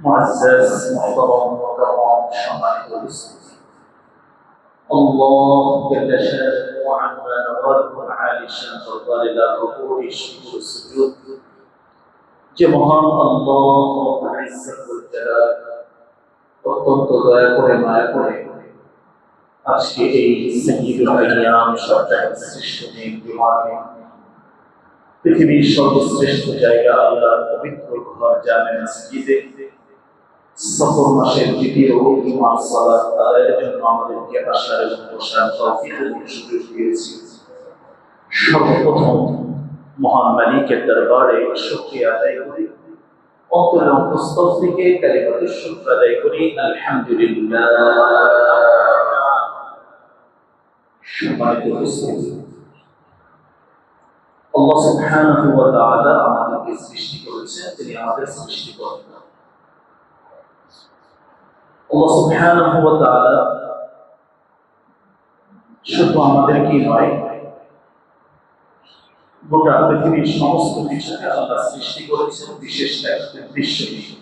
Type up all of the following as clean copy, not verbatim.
معزز محترم وكرام সম্মানিত উপস্থিতি আল্লাহ جل شأنه وعما نواله عالي شان দরবারে লাখো কোটি শুকর সুজুদ যে মহান আল্লাহ রব্বুল ইজ্জত ওয়াল জালাল অত্যন্ত দয়া করে মায়া করে আজকে এই সাইয়্যিদুল আইয়াম সপ্তাহের শ্রেষ্ঠ দিন জুমার পৃথিবীর সর্বশ্রেষ্ঠ জায়গা আল্লাহর পবিত্র ঘর জামে মসজিদে সফর মাসের দ্বিতীয় জুমার সালাত আদায়ের জন্য আমাদেরকে আসার এবং বসার তৌফিক ও সুযোগ দিয়েছি। সর্বপ্রথম মহান মালিকের দরবারে শুকরিয়া আদায় করি, অন্তরের অন্তঃস্থল থেকে কালিমাতুশ শুকর আদায় করি, আলহামদুলিল্লাহ। সম্মানিত উপস্থিতি, আল্লাহ সুবহানাহু ওয়া তাআলা আমাদেরকে সৃষ্টি করেছেন, তিনি আমাদের সৃষ্টিকর্তা। আল্লাহ সুবহানাহু ওয়া তাআলা শুধু আমাদেরকেই নয়, গোটা পৃথিবীর সমস্ত কিছুকে আল্লাহ সৃষ্টি করেছেন বিশেষ একটা উদ্দেশ্য নিয়ে।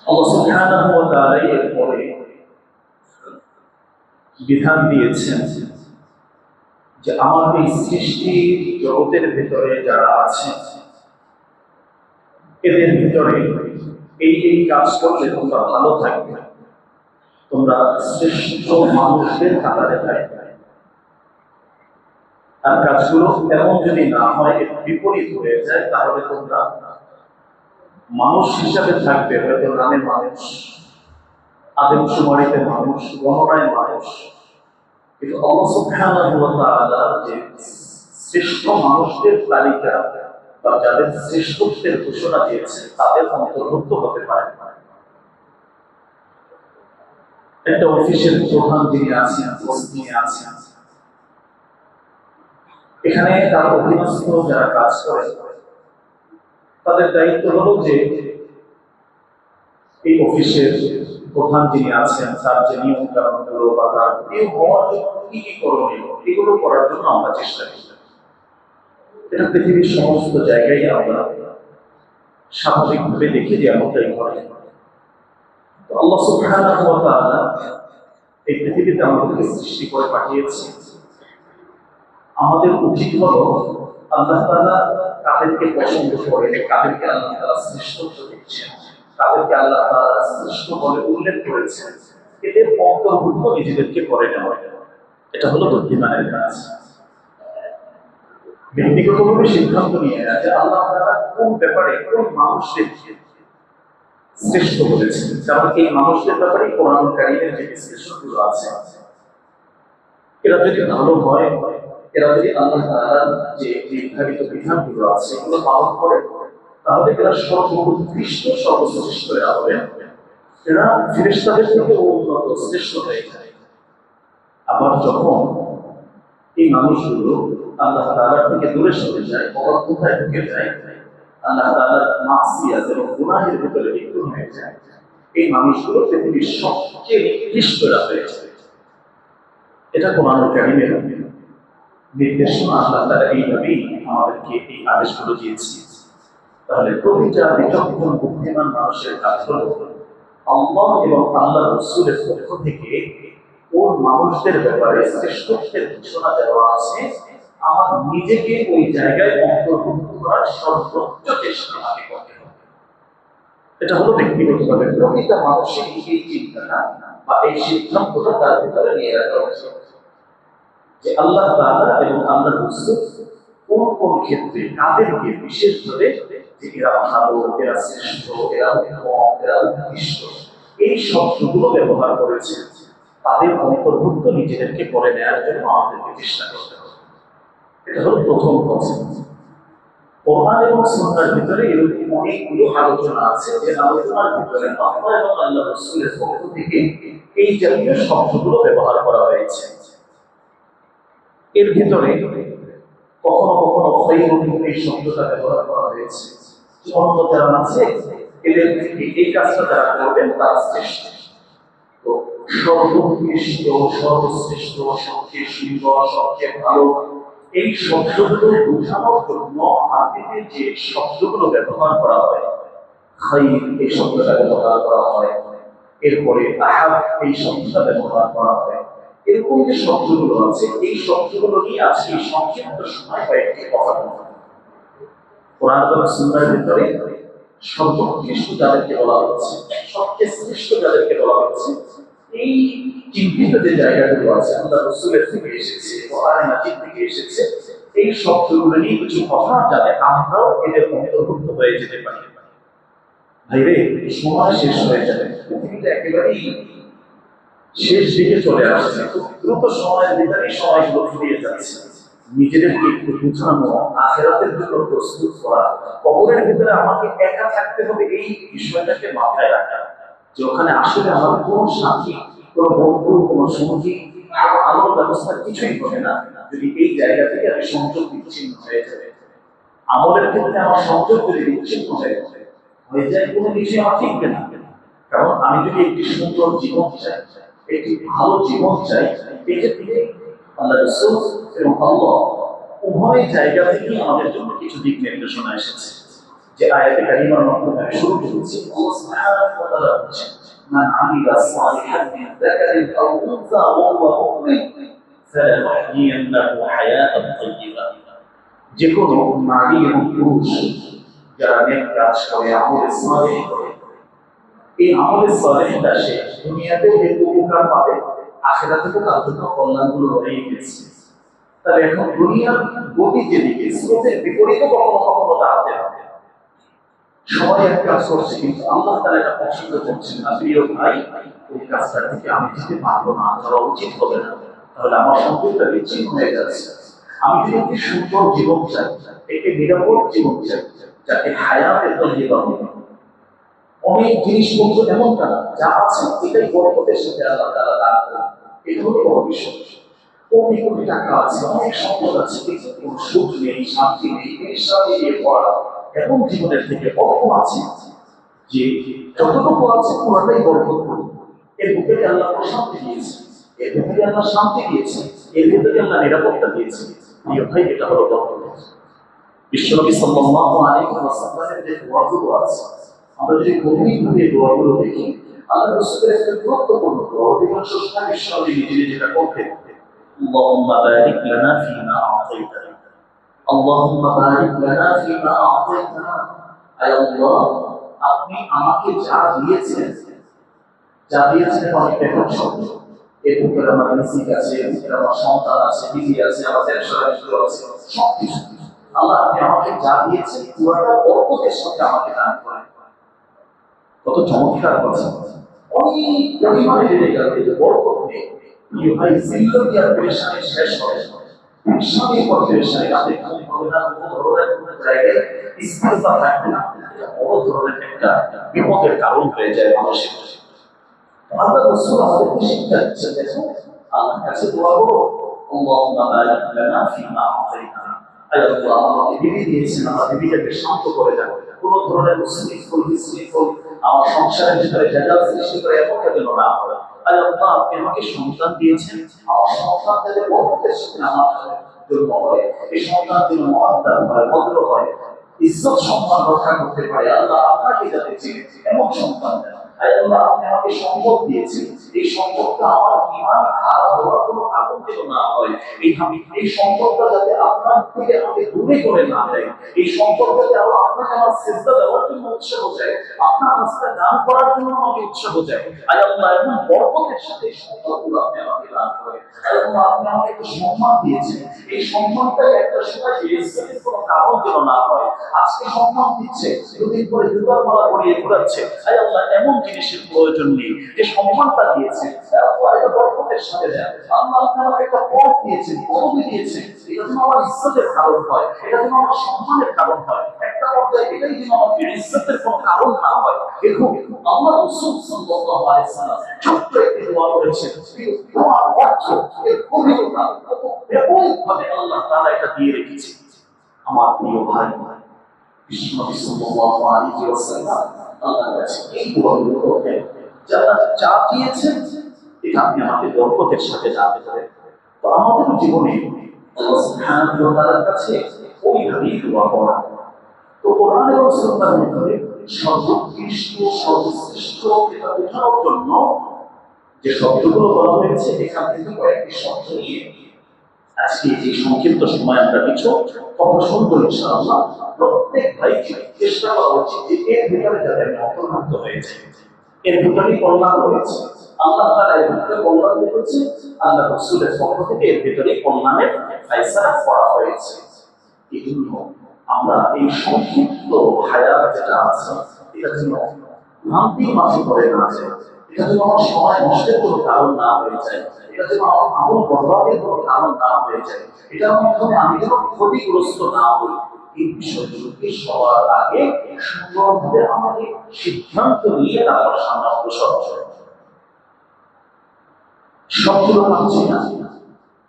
আল্লাহ সুবহানাহু ওয়া তাআলা এরপরে বিধান দিয়েছেন যে আমার এই সৃষ্টি জগতের ভিতরে যারা আছে এদের ভিতরে এই কাজ করলে তোমরা ভালো থাকবে, তোমরা শ্রেষ্ঠ মানুষদের কাতারে থাকবে। আর কাজগুলো এমন যদি না হয়, এর বিপরীত হয়ে যায়, তাহলে তোমরা মানুষ হিসাবে থাকবে হয়তো নামে মানুষ, আদমশুমারিতে মানুষ, গণনায় মানুষ, কিন্তু আল্লাহ সুবহানাহু ওয়া তাআলা যে শ্রেষ্ঠ মানুষদের তালিকা বা যাদের শ্রেষ্ঠত্বের ঘোষণা দিয়েছে তাদের অন্তর্ভুক্ত হতে পারে। একটা অফিসের প্রধান যিনি আছেন, তিনি আছেন, এখানে তার অধীনস্থ যারা কাজ করে তাদের দায়িত্ব হলো যে এই অফিসের প্রধান যিনি আছেন তার যে নিয়ম কানুনগুলো বা তার প্রিয় হওয়ার জন্য কি কি করণীয় এগুলো করার জন্য আমরা চেষ্টা করি। এটা পৃথিবীর সমস্ত জায়গায় আমরা স্বাভাবিকভাবে দেখি যে এমনটাই ঘটে। আল্লাহ সুবহানাহু ওয়া তাআলা এই পৃথিবীতে আমাদেরকে সৃষ্টি করে পাঠিয়েছে। আমাদের উচিত হলো আল্লাহ তাআলা কাদেরকে পছন্দ করেন, কাদেরকে আল্লাহ তাআলা শ্রেষ্ঠত্ব দিচ্ছেন, তাদেরকে আল্লাহ তাআলা শ্রেষ্ঠ বলে উল্লেখ করেছেন, এদের অন্তর্ভুক্ত নিজেদেরকে করে নেওয়া। এটা হলো বুদ্ধিমানের কাজ। ব্যক্তিগতভাবে সিদ্ধান্ত নিয়ে নেয় যে আল্লাহ তাআলা কোন ব্যাপারে কোন মানুষদেরকে শ্রেষ্ঠ বলেছেন। যেমন এই মানুষদের ব্যাপারে কোরআন কারীমের যে বিশ্লেষণগুলো আছে, এরা যদি ভালো হয়, এরা যদি আল্লাহ তাআলার যে নির্ধারিত বিধানগুলো আছে এগুলো পালন করে, তাহলে এরা সর্বোৎকৃষ্ট সর্বশ্রেষ্ঠ এরা হবে। এরা ফেরেশতাদের থেকে উন্নত শ্রেষ্ঠ হয়ে যায়। আবার যখন এই মানুষগুলো আল্লাহ তাআলা থেকে দূরে সরে যায়, অবাধ্যতায় ঢুকে যায়, আল্লাহ তাআলার মাসিয়াত এবং গুনাহের ভিতরে লিপ্ত হয়ে যায়, এই মানুষগুলো পৃথিবীর সবচেয়ে নিকৃষ্টরা হয়ে যায়। এটা কোরআন কারীমের নির্দেশনা। আল্লাহ তাআলা এইভাবেই আমাদেরকে এই আদেশগুলো দিয়েছে। তাহলে প্রতিটা বিচক্ষণ বুদ্ধিমান মানুষের কাজ হলো আল্লাহ এবং আল্লাহ রাসূলের পক্ষ থেকে কোন মানুষদের ব্যাপারে শ্রেষ্ঠত্বের ঘোষণা দেওয়া আছে, আমার নিজেকে ওই জায়গায় অন্তর্ভুক্ত করার সর্বোচ্চ চেষ্টা আমি করতে হবে। এটা হলো ব্যক্তিগতভাবে প্রতিটা মানুষের এই চিন্তাটা বা এই সিদ্ধান্তটা তার ভিতরে নিয়ে রাখা উচিত যে আল্লাহ তাআলা এবং আল্লাহ রাসূল কোন কোন ক্ষেত্রে কাদেরকে বিশেষভাবে যে এরা ভালো, এরা শ্রেষ্ঠ, এরা উত্তম, এরা উৎকৃষ্ট, এই শব্দগুলো ব্যবহার করেছে, তাদের অন্তর্ভুক্ত নিজেদেরকে করে নেওয়ার জন্য আমাদেরকে চেষ্টা করতে হবে। এটা হলো প্রথম কথা। কোরআন এবং সুন্নাহর ভিতরে এরকম অনেকগুলো আলোচনা আছে, যে আলোচনার ভিতরে আল্লাহ এবং আল্লাহ রাসূলের পক্ষ থেকে এই জাতীয় শব্দগুলো ব্যবহার করা হয়েছে। এর ভিতরে কখনো কখনো এই শব্দটা ব্যবহার করা হয়েছে, অন্য যারা আছে এদের থেকে এই কাজটা যারা করবেন তারা শ্রেষ্ঠ। তো সর্বোৎকৃষ্ট, সর্বশ্রেষ্ঠ, সবচেয়ে সুন্দর, সবচেয়ে ভালো, এই শব্দগুলো বোঝানোর জন্য আরবিতে যে শব্দগুলো ব্যবহার করা হয় খাইর এই শব্দটা ব্যবহার করা হয়, এরপরে আহাব এই শব্দটা ব্যবহার করা হয়। এরকম যে শব্দগুলো আছে এই শব্দগুলো নিয়ে আজকে সংক্ষিপ্ত সময় কয়েকটি কথা বলবো। কোরআন এবং সুন্নাহর ভিতরে সর্বোৎকৃষ্ট যাদেরকে বলা হচ্ছে, সবচেয়ে শ্রেষ্ঠ যাদেরকে বলা হচ্ছে, এই চিহ্নিত যে জায়গাগুলো আছে আল্লাহ রাসূলের থেকে এসেছে, কোরআন মাজিদ থেকে এসেছে, এই শব্দগুলো নিয়ে কিছু কথা যাতে আমরাও এদের অন্তর্ভুক্ত হয়ে যেতে পারি। ভাইরে, সময় শেষ হয়ে যাবে, পৃথিবীটা একেবারেই শেষ দিকে চলে আসছে, খুব দ্রুত সময়ের ভিতরেই সময়গুলো ফুরিয়ে যাচ্ছে। নিজেদেরকে একটু বুঝানো, আখিরাতের জন্য প্রস্তুত করা, কবরের ভিতরে আমাকে একা থাকতে হবে এই বিষয়টাকে মাথায় রাখা, যে ওখানে আসলে আমার কোনো সাথী, কোনো বন্ধু, কোনো সঙ্গী, কোনো আলোর ব্যবস্থা কিছুই হবে না যদি এই জায়গা থেকে আমি সংযোগ বিচ্ছিন্ন হয়ে যাবে। আমলের ক্ষেত্রে আমার সংযোগ যদি বিচ্ছিন্ন হয়ে যায় কোনো কিছু আমার ঠিকবে না। কারণ আমি যদি একটি সুন্দর জীবন চাই, একটি ভালো জীবন চাই, এক্ষেত্রে আল্লাহ রাসূল এবং আল্লাহ উভয় জায়গা থেকে আমাদের জন্য কিছু দিক নির্দেশনা এসেছে। যে আয়াতে কারিমার মাধ্যমে আমি শুরু করেছি, আল্লাহ সুবহানাহু ওয়া তাআলা বলেছেন, মান আমিলা সালিহান মিন যাকারিন আও উনসা ওয়া হুয়া মুমিন ফালানুহয়িয়ান্নাহু হায়াতান তাইয়্যিবা। যে কোনো নারী এবং পুরুষ যারা নেক কাজ করে, আমলে সালেহ করে, এই আমলে সালেহটা সে দুনিয়াতে যে উপকার পাবে, আখিরাতেও তার জন্য কল্যাণগুলো রয়ে গেছে। তবে এখন দুনিয়ার গতি যেদিকে, স্রোতের বিপরীতে কখনো কখনো দাঁড়াতে হবে। সবাই এক কাজ করছে কিন্তু আল্লাহ তাআলা এটা পছন্দ করছেন না। প্রিয় ভাই, ওই কাজটা থেকে আমি যেতে পারবো না, করা উচিত হবে না, তাহলে আমার সংযোগটা বিচ্ছিন্ন হয়ে যাচ্ছে। আমি যদি একটি সুন্দর জীবন চাই, একটি নিরাপদ জীবন চাই, যাতে হায়াতে তাইয়্যিবা হবে, অনেক জিনিসপত্র এমনটা না, যা আছে এটাই বরকতের সাথে আল্লাহ তাআলা দান করেন, এটা হলো বড় বিষয়। কোটি কোটি টাকা আছে, অনেক সম্পদ আছে, কিন্তু কোনো সুখ নেই, শান্তি নেই, পেরেশানি দিয়ে ভরা এমন জীবনের থেকে অল্প আছে যে যতটুকু আছে পুরোটাই বরকতপূর্ণ। এর ভিতরে আল্লাহ প্রশান্তি দিয়েছে, এর ভিতরে আল্লাহ শান্তি দিয়েছে, এর ভিতরে আল্লাহ নিরাপত্তা দিয়েছে। প্রিয় ভাই, এটা হলো বরকত। বিশ্বনবী সাল্লাল্লাহু আলাইহি ওয়াসাল্লামের যে দোয়াগুলো আছে, আমরা যদি গভীরভাবে দোয়াগুলো দেখি, আল্লাহ রাসূলের একটা গুরুত্বপূর্ণ দোয়া, অধিকাংশ সময় বিশ্বনবী নিজে যেটা করতেন, আল্লাহুম্মা বারিক লানা ফীমা আ'তাইতানা, আল্লাহুম্মা বারিক লানা ফীমা আ'তাইতানা। আয় আল্লাহ, আপনি আমাকে যা দিয়েছেন, যা দিয়েছেন অনেক ব্যাপক শব্দ, এর ভিতরে আমার রিজিক আছে, এর ভিতরে আমার সন্তান আছে, বিবি আছে, আমার ব্যবসা বাণিজ্য আছে, সবকিছু আল্লাহ আপনি আমাকে যা দিয়েছেন পুরোটা বরকতের সাথে আমাকে দান করেন। কত চমৎকার কথা! অনেক পরিমাণে বেড়ে গেল এই যে বরকত নেই। প্রিয় ভাই, জিন্দগি আর পেরেশানি শেষ হবে, পেরেশানির পর পেরেশানি, আপনি ঘুম হবে না, কোনো ধরনের কোনো জায়গায় স্থিরতা থাকবে না, বড় ধরনের একটা বিপদের কারণ হয়ে যায় মানুষের। আল্লাহ রাসূল আমাদেরকে শিক্ষা দিচ্ছেন, দেখো আল্লাহর কাছে দোয়া করো, আল্লাহুম্মা বারিক লানা ফীমা আ'তাইতানা। আয় আল্লাহ, আমাকে বিবি দিয়েছেন, আমার বিবিটাকে শান্ত করে দাও, কোন ধরনের বিশৃঙ্খল আমার সংসারের ভিতরে জায়গা সৃষ্টি করে এমনটা যেন না হয়। আয় আল্লাহ, আপনি আমাকে সন্তান দিয়েছেন, আমার সন্তান যাতে বরকতের সাথে আমার জন্য হয়, এই সন্তান যেন মুআদ্দাব হয়, ভদ্র হয়, ইজ্জত সম্মান রক্ষা করতে পারে। আল্লাহ, আপনাকে যাতে চিনে এমন সন্তান দেন। আয় আল্লাহ, আপনি আমাকে সম্পদ দিয়েছেন, এই সম্পদটা আমার ঈমান হারা হওয়ার কোনো কারণ যেন না হয়। এই সম্পদটা যাতে আপনার থেকে আমাকে দূরে করে না দেয়, এই সম্পদটা যাতে আপনাকে আমার সিজদা দেওয়ার জন্য উৎসাহ দেয়, আপনার রাস্তায় দান করার জন্য আমাকে উৎসাহ দেয়। আয় আল্লাহ, এমন বরকতের সাথে সম্পদগুলো আপনি আমাকে দান করেন। আয় আল্লাহ, আপনি আমাকে একটা সম্মান দিয়েছেন, এই সম্মানটাই একটা সময় ইজ্জতের কোনো কারণ যেন না হয়। আজকে সম্মান দিচ্ছে, দুদিন পরে জুতার মালা পরিয়ে ঘোরাচ্ছে। আয় আল্লাহ, এমন জিনিসের প্রয়োজন নেই, যে সম্মানটা দিয়েছে আল্লাহ এটা বরকতের সাথে দেন। আল্লাহ আপনি আমাকে একটা পদ দিয়েছেন, পদবি দিয়েছেন, এটা যেন আমার ইজ্জতের কারণ হয়, এটা যেন আমার সম্মানের কারণ হয়, একটা পর্যায়ে এটাই যেন আমার ইজ্জতের কোনো কারণ না হয়। দেখুন আল্লাহ রাসূল সাল্লাল্লাহু আলাইহি ওয়াসাল্লাম ছোট্ট একটি দোয়া করেছেন, এই দোয়ার অর্থ, এর গভীরতা কত ব্যাপকভাবে আল্লাহ তাআলা এটা দিয়ে রেখেছে। আমার প্রিয় ভাই, বিশ্বনবী সাল্লাল্লাহু আলাইহি ওয়াসাল্লাম আল্লাহর কাছে এই দোয়াগুলো করতেন, যারা যা দিয়েছেন এটা আপনি আমাকে বরকতের সাথে দান করেন। তো আমাদের জীবনে আল্লাহ সুবহানাহু ওয়া তাআলার কাছে ওইভাবেই দোয়া করা। তো কোরআন এবং সুন্নাহর ভিতরে সর্বোৎকৃষ্ট সর্বশ্রেষ্ঠ এটা বোঝানোর জন্য যে শব্দগুলো বলা হয়েছে এখান থেকে কয়েকটি শব্দ নিয়ে আজকে এই সংক্ষিপ্ত সময় আমরা কিছু কথা শুনবো ইনশাআল্লাহ। প্রত্যেক ভাইকে চেষ্টা করা উচিত যে এর ভিতরে যাতে আমি অন্তর্ভুক্ত হয়েছে, এর ভিতরে কল্যাণ রয়েছে। আল্লাহ তাআলা এর ভিতরে কল্যাণ রেখেছে, আল্লাহ রাসূলের পক্ষ থেকে এর ভিতরে কল্যাণের ফায়সালা করা হয়েছে। এই জন্য আমরা এই সংক্ষিপ্ত হায়াত যেটা আছে এটা যেন ভ্রান্তি মাঝে পড়ে না যায়, এটা যেন আমার সময় নষ্টের কোনো কারণ না হয়ে যায়, এটা যেন আমার আমল বরবাদের কোনো কারণ না হয়ে যায়, এটার মাধ্যমে আমি যেন ক্ষতিগ্রস্ত না হই। এই বিষয়গুলোকে সবার আগে সুন্দরভাবে আমাকে সিদ্ধান্ত নিয়ে তারপর সামনে অগ্রসর হবে। সবগুলো পাচ্ছি না,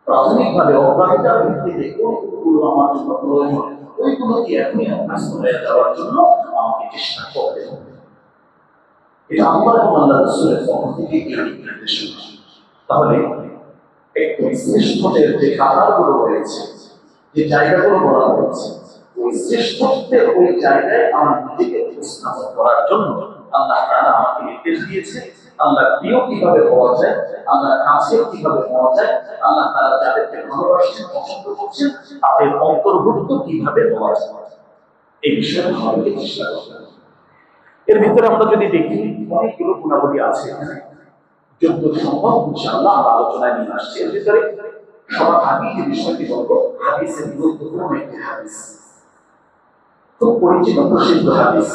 প্রাথমিকভাবে অগ্রাধিকার ভিত্তিতে কোনগুলো আমার জন্য প্রয়োজন ওইগুলো কি এখনই অভ্যস্ত হয়ে যাওয়ার জন্য আমাকে চেষ্টা করতে হবে। এটা আল্লাহ এবং আল্লাহ রাসূলের পক্ষ থেকে এই নির্দেশ। তাহলে একটু শ্রেষ্ঠত্বের যে কাতারগুলো রয়েছে, যে জায়গাগুলো বলা হয়েছে, ওই শ্রেষ্ঠত্বের ওই জায়গায় আমার নিজেকে উপস্থাপন করার জন্য আল্লাহ তাআলা আমাকে নির্দেশ দিয়েছে। আল্লাহ প্রিয় কিভাবে হওয়া যায়, আল্লাহ কাছে কিভাবে হওয়া যায়, আল্লাহ তাআলা যাদেরকে ভালোবাসেন পছন্দ করছেন তাদের অন্তর্ভুক্ত কিভাবে হওয়া যায়, এই বিষয়ে আমাদেরকে চেষ্টা করতে হবে। এর ভিতরে আমরা যদি দেখি অনেকগুলো গুণাবলী আছে এখানে, যতটুকু সম্ভব ইনশাআল্লাহ আমরা আলোচনায় নিয়ে আসছি। এর ভিতরে সবার আগে যে বিষয়টি বলবো, হাদিসের গুরুত্বপূর্ণ একটি হাদিস, খুব পরিচিত প্রসিদ্ধ হাদিস,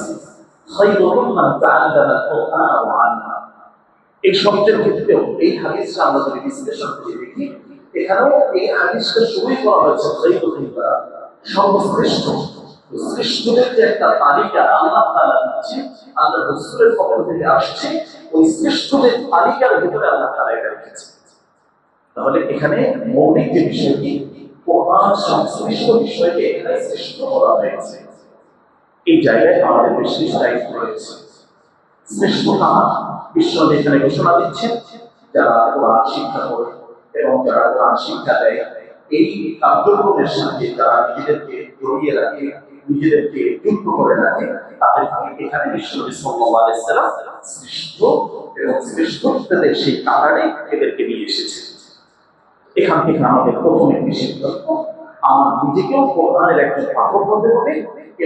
খায়রুকুম মান তাআল্লামা আল-কুরআন ওয়া আল্লামা। এই শব্দের ক্ষেত্রেও এই হাদিসটা আমরা যদি বিশ্লেষণ করে দেখি, এখানেও এই হাদিসটা শুরুই করা হয়েছে খায়রুকুম, সর্বশ্রেষ্ঠ। শ্রেষ্ঠদের যে একটা তালিকা আল্লাহ তাআলা দিচ্ছেন, আল্লাহ রাসূলের পক্ষ থেকে আসছে, ওই শ্রেষ্ঠদের তালিকার ভিতরে আল্লাহ তাআলা এটা রেখেছেন। তাহলে এখানে মৌলিক যে বিষয়টি, কোরআন সংশ্লিষ্ট বিষয়কে এখানে শ্রেষ্ঠ বলা হয়েছে। এই জায়গায় আমাদের বিশেষ দায়িত্ব রয়েছে। শ্রেষ্ঠতা ঈশ্বর এখানে ঘোষণা দিচ্ছেন, যারা কোরআন শিক্ষা করে এবং যারা কোরআন শিক্ষা দেয়, এই কার্যক্রমের সাথে যারা নিজেদেরকে জড়িয়ে রাখে, নিজেদেরকে যুক্ত করে রাখে, তাদেরকে এখানে বিশ্বনবী সাল্লাল্লাহু আলাইহি ওয়াসাল্লাম শ্রেষ্ঠ এবং শ্রেষ্ঠত্বের সেই কারণে এদেরকে নিয়ে এসেছে। এখান থেকে আমাদের প্রথম একটি সিদ্ধান্ত, আমার নিজেকেও কোরআনের একজন পাঠক হতে হবে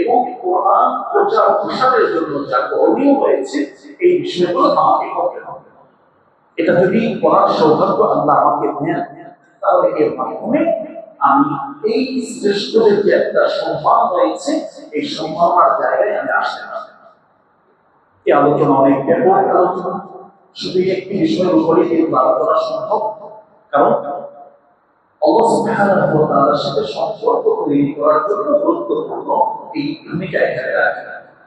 এবং কোরআন প্রচার প্রসারের জন্য যা করণীয় হয়েছে এই বিষয়গুলো আমাকে করতে হবে। এটা যদি করার সৌভাগ্য আল্লাহ আমাকে দেন, তাহলে এর মাধ্যমে আমি এই শ্রেষ্ঠদের যে একটা সম্মান রয়েছে, এই সম্মানের জায়গায় আমি আসতে পারি। এই আলোচনা অনেক ব্যাপক আলোচনা, শুধু একটি বিষয়ের উপরে কিন্তু আলোচনা সম্ভব, কারণ আল্লাহ সুবহানাহু ওয়া তাআলার সাথে সম্পর্ক তৈরি করার জন্য গুরুত্বপূর্ণ এই ভূমিকা এখানে রাখে।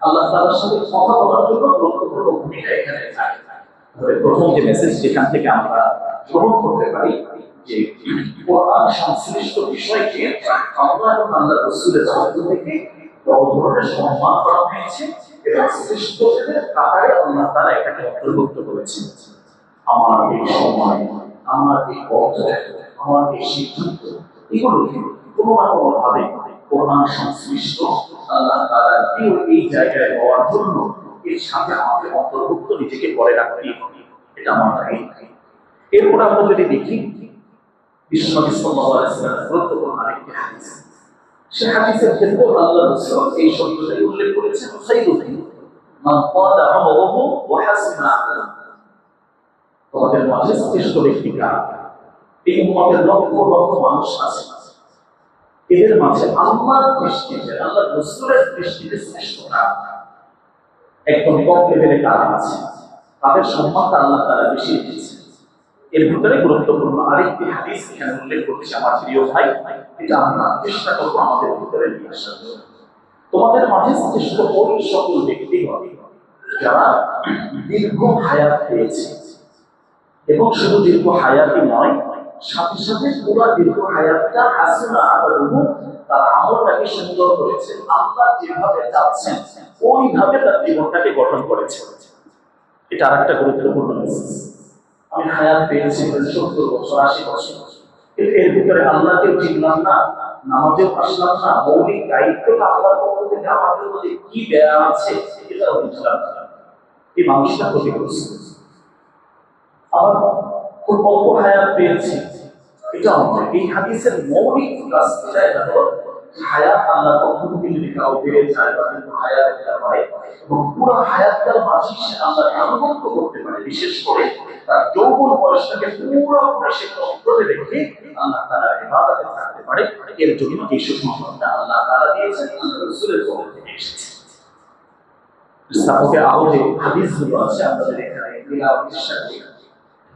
আল্লাহ তাআলার সাথে কথা বলার জন্য গুরুত্বপূর্ণ ভূমিকা এখানে রাখে। তাহলে প্রথম যে মেসেজ যেখান থেকে আমরা গ্রহণ করতে পারি যে কোরআন সংশ্লিষ্ট বিষয়কে আল্লাহ এবং আল্লাহ রাসূলের পক্ষ থেকে বড় ধরনের সম্মান করা হয়েছে এবং শ্রেষ্ঠদের কাতারে আল্লাহ তাআলা এটাকে অন্তর্ভুক্ত করেছেন। আমার এই সময়, আমার এই পথ, আমার এই সিদ্ধান্ত, এগুলোকে কোনো না কোনো ভাবে কোরআন সংশ্লিষ্ট আল্লাহ তাআলার প্রিয় এই জায়গায় হওয়ার জন্য এর সাথে আমাকে অন্তর্ভুক্ত নিজেকে করে রাখতেই হবে, এটা আমার দায়িত্ব। এরপর আমরা যদি দেখি বিশ্বনবী সাল্লাল্লাহু আলাইহি ওয়াসাল্লাম গুরুত্বপূর্ণ আরেকটি হাদিস, সে হাদিসের ক্ষেত্রে আল্লাহ রাসূল এই শব্দটি উল্লেখ করেছেন, খায়রুকুম মান ক্বালা আমরুহু ওয়া হাসনা আমালুহু। তোমাদের মাঝে শ্রেষ্ঠ ব্যক্তি কারা? এই উম্মতের লক্ষ লক্ষ মানুষ আছে, এদের মাঝে আল্লাহর দৃষ্টিতে, আল্লাহ রাসূলের দৃষ্টিতে শ্রেষ্ঠ কারা? একদম কম লেভেলে কারা আছে, তাদের সম্মানটা আল্লাহ তাআলা বেশি দিয়েছেন। এর ভিতরে গুরুত্বপূর্ণ আরেকটি হাদিস এখানে উল্লেখ করছে আমার প্রিয় ভাই, এটা আমরা চেষ্টা করবো আমাদের ভিতরে নিয়ে আসার জন্য। তোমাদের মাঝে শ্রেষ্ঠ ওই সকল ব্যক্তি হবে যারা দীর্ঘ হায়াত পেয়েছে, এবং শুধু দীর্ঘ হায়াতই নয়, সাথে সাথে পুরো দীর্ঘ হায়াতটা হাসনা আমলুহু, তার আমলটাকে সুন্দর করেছে, আল্লাহ যেভাবে চাচ্ছেন ওইভাবে তার জীবনটাকে গঠন করেছে। এটা আরেকটা গুরুত্বপূর্ণ মেসেজ। আমি হায়াত পেয়েছি 70 বছর, 80 বছর, কিন্তু এর ভিতরে আল্লাহকেও চিনলাম না, নামাজের আসলাম না, মৌলিক দায়িত্বটা আল্লাহর পক্ষ থেকে আমার জন্য যে কি দেয়া আছে এটাও বুঝলাম না। এই মানুষটা ক্ষতিগ্রস্ত। আবার খুব অল্প হায়াত পেয়েছি, এটা নয়। এই হাদিসের মৌলিক রাস্তা এটা হলো হায়াত আল্লাহর পক্ষ থেকে যদি কাউ পেয়ে যায় বা কিন্তু হায়াত এটা পায় এবং পুরো হায়াতটার মাঝে সে আল্লাহর আনুগত্য করতে পারে, বিশেষ করে তার যৌবন বয়সটাকে পুরোপুরি সে কন্ট্রোলে রেখে আল্লাহ তাআলা ইবাদতে থাকতে পারে। এর জন্য এই সুসংবাদটা আল্লাহ তাআলা দিয়েছেন, আল্লাহ রাসূলের পক্ষ থেকে এসেছে। ইসলামে আরো যে হাদিসগুলো আছে আমাদের এখানে তিলাওয়াতের সাথে,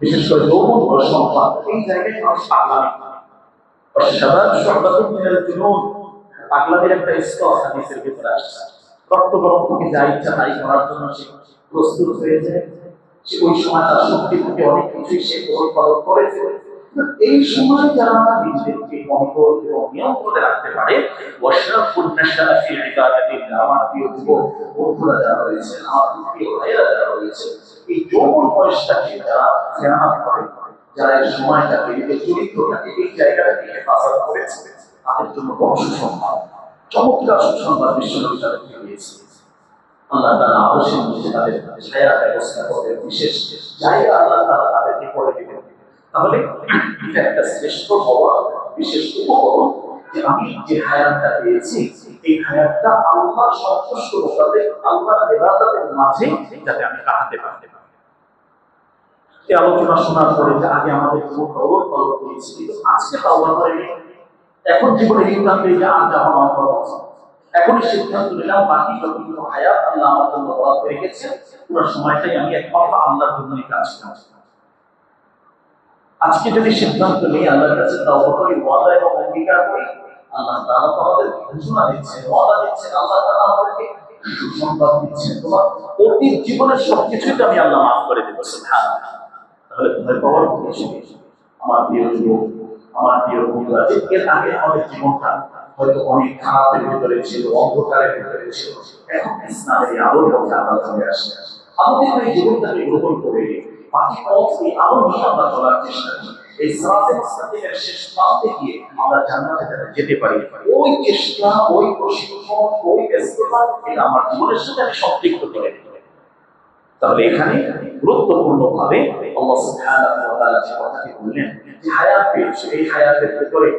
বিশেষ করে যৌবন বয়স সংবাদ, এই জায়গায় মানুষ পাগলামি করে। শাবাব শুবাতুন মিনাল জুনুন, পাগলামির একটা স্তর হাদিসের ভিতরে আসছে। রক্ত গরম থেকে যা ইচ্ছা তাই করার জন্য সে প্রস্তুত হয়ে যায়। সে ওই সময় তার শক্তি থেকে অনেক কিছুই সে প্রতিপালন করে ফেলে। এই সময় যারা নিজেদেরকে কন্ট্রোল এবং নিয়ন্ত্রণে রাখতে পারে, ওয়াশরাফুন নাশাআ ফি ইবাদাতিল্লাহ, আমার প্রিয় যুবক বন্ধুরা যারা রয়েছে, আমার প্রিয় ভাইয়েরা যারা রয়েছে, এই যৌবন বয়সটাকে যারা খেয়াল করে, যারা এই সময়টাকে, এই চরিত্রটাকে, এই জায়গাটাকে হেফাজত করেছে, তাদের জন্য বড় সুসংবাদ, চমৎকার সুসংবাদ বিশ্বনবী তাদেরকে দিয়েছে। আল্লাহ তাআলা আরশের নিচে তাদের ছায়ার ব্যবস্থা করে, বিশেষ জায়গা আল্লাহ তাআলা তাদেরকে করে দিবেন। তাহলে এটা একটা শ্রেষ্ঠ হওয়া বিশেষ উপকরণ যে আমি যে হায়াতটা পেয়েছি, এই হায়াতটা আল্লাহ সন্তুষ্ট করতে, আল্লাহর ইবাদতের মাঝে যাতে আমি কাটাতে পারি। এই আলোচনা শোনার পরে যে আগে আমাদের জীবন অবর করেছি, কিন্তু আজকে তাওবা করে এখন জীবনে সিদ্ধান্ত নিয়ে আর যাওয়া অন্তর, এখনই সিদ্ধান্ত নিলাম বাকি যতটুকু হায়াত আল্লাহ আমার জন্য বরাদ্দ রেখেছে পুরো সময়টাই আমি একমাত্র আল্লাহর জন্যই কাজ করব। আজকে যদি সিদ্ধান্ত নিই আল্লাহর কাছে তাওবা করি, ওয়াদা এবং অঙ্গীকার করি, আল্লাহ তাআলা আমাদের ঘোষণা দিচ্ছেন, ওয়াদা দিচ্ছেন, আল্লাহ তাআলা আমাদেরকে সুসংবাদ দিচ্ছেন, তোমার অতীত জীবনের সবকিছুই আমি আল্লাহ মাফ করে দেব। সুবহানাল্লাহ। তাহলে ভয় পাওয়ার কিছু নেই। আমার প্রিয় যুবক, আমার প্রিয় বন্ধুরা, এর আগে আমাদের জীবনটা হয়তো অনেক খারাপের ভিতরে ছিল, অন্ধকারের ভিতরে ছিল, এখন ইসলামের এই আলোর পথে আমরা চলে আসি। আমাদের এই জীবনটাকে গ্রহণ করে বাকি পথ এই আলো নিয়ে আমরা চলার চেষ্টা করি। এই সিরাতে মুস্তাকিমের শেষ প্রান্তে গিয়ে আমরা জান্নাতে যেতে পারি। ওই চেষ্টা, ওই প্রশিক্ষণ, ওই ব্যস্ততা এটা আমার জীবনের সাথে আমি সম্পৃক্ত করে নিই। তাহলে এখানে গুরুত্বপূর্ণ ভাবে আল্লাহ সুবহানাহু ওয়া তাআলা যে কথাটি বললেন যে হায়াত পেয়েছে, এই হায়াতের ভিতরে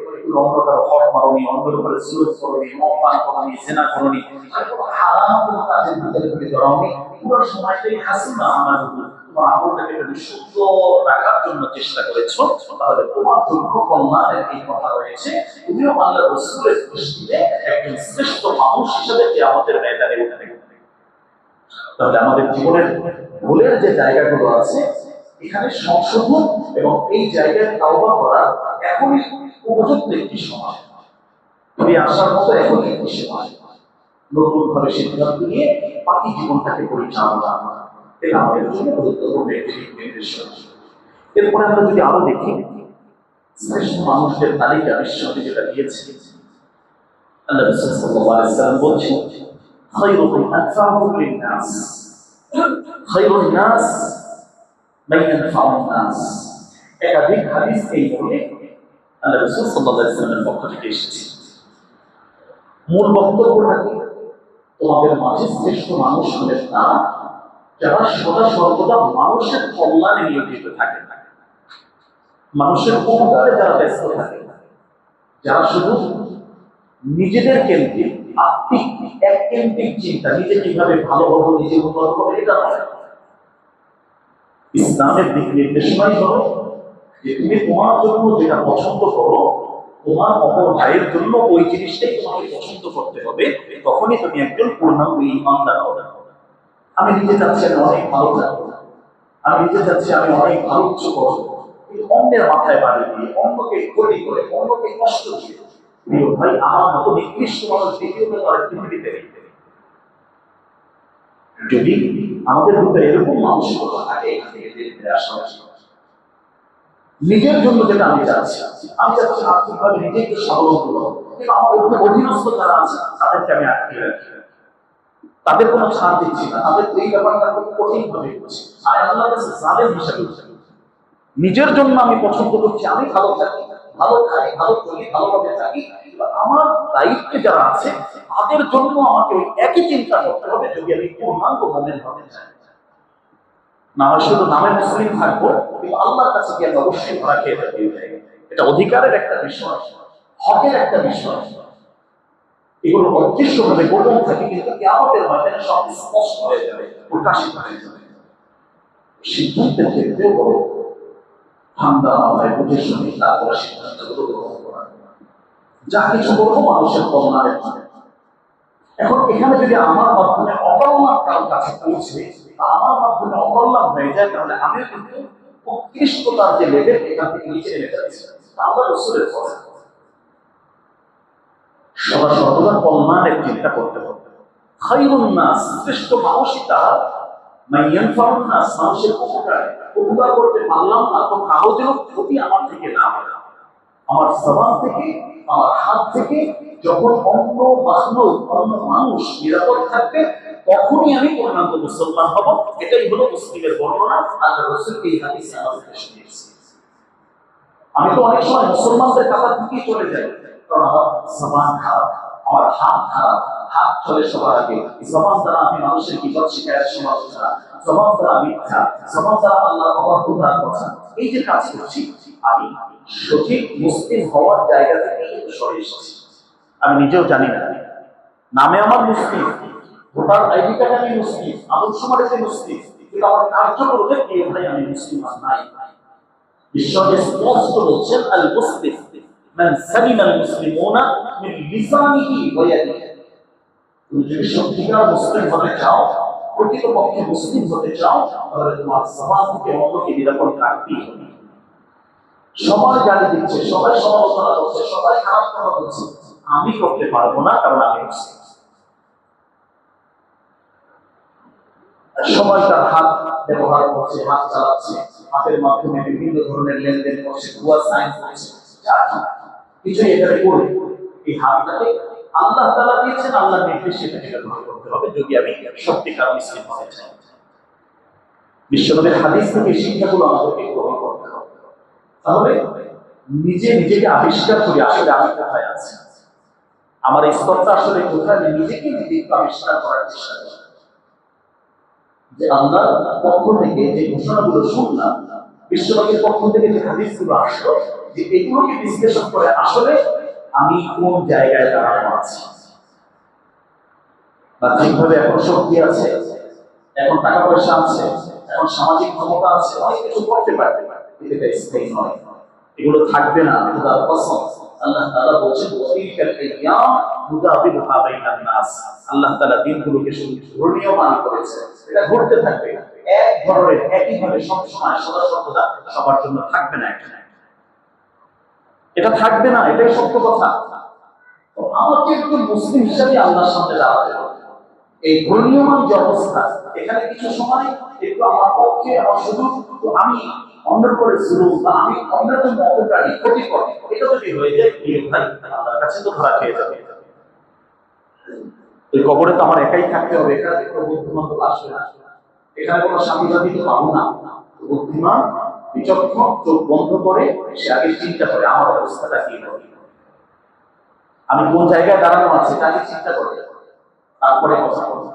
অন্ধকার হক মারণী, অন্ধের উপরে সুলুক করণী, মদ পান করণী, জিনা করণী, হারাম কোনো কাজের ভিতরে তুমি জড়াওনি, পুরো সময়টাই হাসিনা আমার তোমার আমলটাকে বিশুদ্ধ রাখার জন্য চেষ্টা করেছো, তাহলে তোমার জন্য কল্যাণের এই কথা রয়েছে। তুমিও আল্লাহ রাসূলের দৃষ্টিতে একজন শ্রেষ্ঠ মানুষ হিসেবে কিয়ামতের ময়দানে উঠবে। তাহলে আমাদের জীবনের ভুলের যে জায়গাগুলো আছে এখানে সংশোধন এবং এই জায়গায় তাওবা করা এখনই উপযুক্ত একটি সময়, তুমি আসার মতো এখনই একটি সময় নতুন ভাবে সিদ্ধান্ত নিয়ে বাকি জীবনটাকে পরিচালনা করা, এটা আমাদের জন্য গুরুত্বপূর্ণ একটি নির্দেশ। এরপরে আমরা যদি আরো দেখি শ্রেষ্ঠ মানুষদের তালিকা বিশ্বনবী যেটা দিয়েছে, আল্লাহ রাসূল সাল্লাল্লাহু আলাইহি ওয়াসাল্লাম বলছেন খায়রুকুম আনফাউকুম লিন-নাস, খায়রুন নাস মান ইয়ানফাউন নাস। একাধিক হাদিস এই বলে আল্লাহ রাসূল সাল্লাল্লাহু আলাইহি ওয়াসাল্লামের পক্ষ থেকে এসেছে। মূল বক্তব্যটা কি? তোমাদের মাঝে শ্রেষ্ঠ মানুষ হলেন তারা যারা সদা সর্বদা মানুষের কল্যাণে নিয়োজিত থাকে, মানুষের উপকারে যারা ব্যস্ত থাকে, যারা শুধু নিজেদের কেন্দ্রিক, আত্মিক, এক কেন্দ্রিক চিন্তা, নিজে কিভাবে ভালো হবো, নিজে উন্নত হবো, এটা নয়। ইসলামের দিক নির্দেশনাই হলো যে তুমি তোমার জন্য যেটা পছন্দ করো, তোমার অপর ভাইয়ের জন্য ওই জিনিসটাই তোমাকে পছন্দ করতে হবে, তখনই তুমি একজন পূর্ণাঙ্গ ঈমানদার হবে। আমি নিজে চাচ্ছি আমি অনেক ভালো থাকবো, আমি নিজে চাচ্ছি আমি অনেক ভালো কিছু করবো, কিন্তু অন্যের মাথায় বাড়ি দিয়ে, অন্যকে ক্ষতি করে, অন্যকে কষ্ট দিয়ে, প্রিয় ভাই আমার মতো নিকৃষ্ট মানুষ দ্বিতীয়ত তার পৃথিবীতে নেই। যদি আমাদের ভিতরে এরকম মানসিকতা থাকে, এখান থেকে বেরিয়ে আসা নিজের জন্য যেটা আমি চাচ্ছি, আমি চাচ্ছি আর্থিকভাবে নিজেকে স্বাবলম্বী হবো, কিন্তু আমার অধীনস্থ যারা আছে তাদেরকে আমি আটকে রাখি, তাদের কোনো ছাড় দিচ্ছি না, তাদের এই ব্যাপারটা খুব কঠিন ভাবে করছি, আমি আল্লাহর কাছে জালেম হিসেবে নিজের জন্য আমি পছন্দ করছি আমি ভালো থাকি, ভালো খাই, ভালো চলি, ভালোভাবে থাকি, আমার দায়িত্বে যারা আছে তাদের জন্য আমাকে ওই একই চিন্তা করতে হবে যদি আমি পূর্ণাঙ্গ মুমিন হতে চাই। না হয় শুধু নামে মুসলিম থাকবো, কিন্তু আল্লাহর কাছে গিয়ে আমি অবশ্যই ধরা খেয়ে থাকি। এটা অধিকারের একটা বিষয়, হকের একটা বিষয়। এগুলো অদৃশ্যভাবে গোপন থাকে, কিন্তু কিয়ামতের ময়দানে সব স্পষ্ট হয়ে যাবে, প্রকাশিত হয়ে যাবে। সিদ্ধান্তের ক্ষেত্রেও বড় ঠান্ডা মাথায় বুঝে শুনে তারপরে সিদ্ধান্তগুলো গ্রহণ করা। যা কিছু করবো মানুষের কল্যাণের জন্য। এখন এখানে যদি আমার মাধ্যমে অকল্যাণ কারোর কাছে পৌঁছে, আমার মাধ্যমে অকল্যাণ হয়ে যায়, তাহলে আমিও কিন্তু উৎকৃষ্টতার যে লেভেল এখান থেকে নিচে নেমে যাচ্ছে। আমরা রসুলের পথে সবার সর্বদা কল্যাণের চিন্তা করতে হবে। খায়রুন নাস, শ্রেষ্ঠ মানুষই তারা মাইয়ানফাউন নাস, মানুষের উপকার করতে পারলাম না তো কাগজের ক্ষতি আমার থেকে না হয়। আমার জবান থেকে, আমার হাত থেকে যখন অন্য মাখলুক, অন্য মানুষ নিরাপদ থাকবে, তখনই আমি পূর্ণাঙ্গ মুসলমান হব। এটাই হলো মুসলিমের বর্ণনা। আল্লাহ রাসূল এই হাদিসে আমাদেরকে শিখিয়েছেন। আমি তো অনেক সময় মুসলমানদের কাতার থেকেই চলে যাই, কারণ আমার জবান খারাপ, আমার হাত খারাপ, হাত চলে সবার আগে। জবান দ্বারা আমি মানুষের বিপদ শিকারের সমালোচনা, জবান দ্বারা মিথ্যা, জবান দ্বারা আল্লাহর অবাধ্যতার কথা, এই যে কাজ করছি, আমি সঠিক মুসলিম হওয়ার জায়গা থেকে একটু সরে এসেছি। আমি নিজেও জানি না, নামে আমার মুসলিম, ভোটার আইডি কার্ডে আমি মুসলিম, আদর্শ মাটিতে মুসলিম, কিন্তু আমার কার্যক্রমে এই ভাই আমি মুসলিম নাই। বিশ্বকে স্পষ্ট বলছেন আল মুসলিম মান সালিমা আল মুসলিমুনা মিন লিসানিহি ওয়া ইয়াদিহি। তুমি যদি সত্যিকার মুসলিম হতে চাও, প্রকৃতপক্ষে মুসলিম হতে চাও, তাহলে তোমার জবান থেকে অন্যকে নিরাপদ রাখতেই হবে। সবাই গালি দিচ্ছে, সবাই সমালোচনা করছে, সবাই খারাপ কথা বলছে, আমি করতে পারবো না, কারণ আমি মুসলিম। সবাই তার হাত ব্যবহার করছে, হাত চালাচ্ছে, হাতের মাধ্যমে বিভিন্ন ধরনের লেনদেন করছে, ভুয়া সাইন করছে, কিছুই এখানে করে এই হাতটাকে আল্লাহ তাআলা দিয়েছেন, আল্লাহর নির্দেশে এটাকে ব্যবহার করতে হবে যদি আমি সত্যিকার মুসলিম হতে চাই। বিশ্বনবীর হাদিস থেকে শিক্ষাগুলো আমাদেরকে গ্রহণ করতে হবে। তাহলে নিজেকে আবিষ্কার করি, আসলে আমি কোথায় আছি, আমার এই স্তরটা আসলে কোথায়, নিজেকে আবিষ্কার করার চেষ্টা করি। যে আল্লাহর পক্ষ থেকে যে ঘোষণাগুলো শুনলাম, বিশ্বনবীর পক্ষ থেকে যে হাদিসগুলো আসলো, যে এগুলোকে বিশ্লেষণ করে আসলে আমি কোন জায়গায় দাঁড়ানো আছি। বাহ্যিকভাবে এখন শক্তি আছে, এখন টাকা পয়সা আছে, এখন সামাজিক ক্ষমতা আছে, অনেক কিছু করতে পারতে পারে, এটা স্থায়ী নয়, এগুলো থাকবে না। খোদার কসম, আল্লাহ তাআলা বলেন ওয়াতিলকাল আইয়াম নুদাবিলুহা বাইনান নাস। আল্লাহ তাআলা দিনগুলোকে শুধু ঘূর্ণীয়মান করেছে, এটা ঘুরতে থাকবে, এক ধরনের একইভাবে সব সময় সদা সর্বদা সবার জন্য থাকবে না। এটা থাকবে না, এটাই সত্য কথা। তো আমাকে একজন মুসলিম হিসেবে আল্লাহর সামনে দাঁড়াতে হবে। এই ঘূর্ণীয়মান যে অবস্থা, এখানে কিছু সময় একটু আমার পক্ষে, আমার শুধু আমি অন্যের করে জুলুম বা আমি অন্যের জন্য অপকারী, ক্ষতিকর, এটা যদি হয়ে যায়, প্রিয় ভাই, আল্লাহর কাছে তো ধরা খেয়ে যাবে। ওই কবরে তো আমার একাই থাকতে হবে, এখানে কোনো বুদ্ধিমান আসবে না, এখানে কোনো স্বামীবাদী তো পাবো না। বুদ্ধিমান বিচক্ষণ চোখ বন্ধ করে সে আগে চিন্তা করে আমার অবস্থাটা কি হবে, আমি কোন জায়গায় দাঁড়ানো আছে, তাকে চিন্তা করে তারপরে কথা বলবো।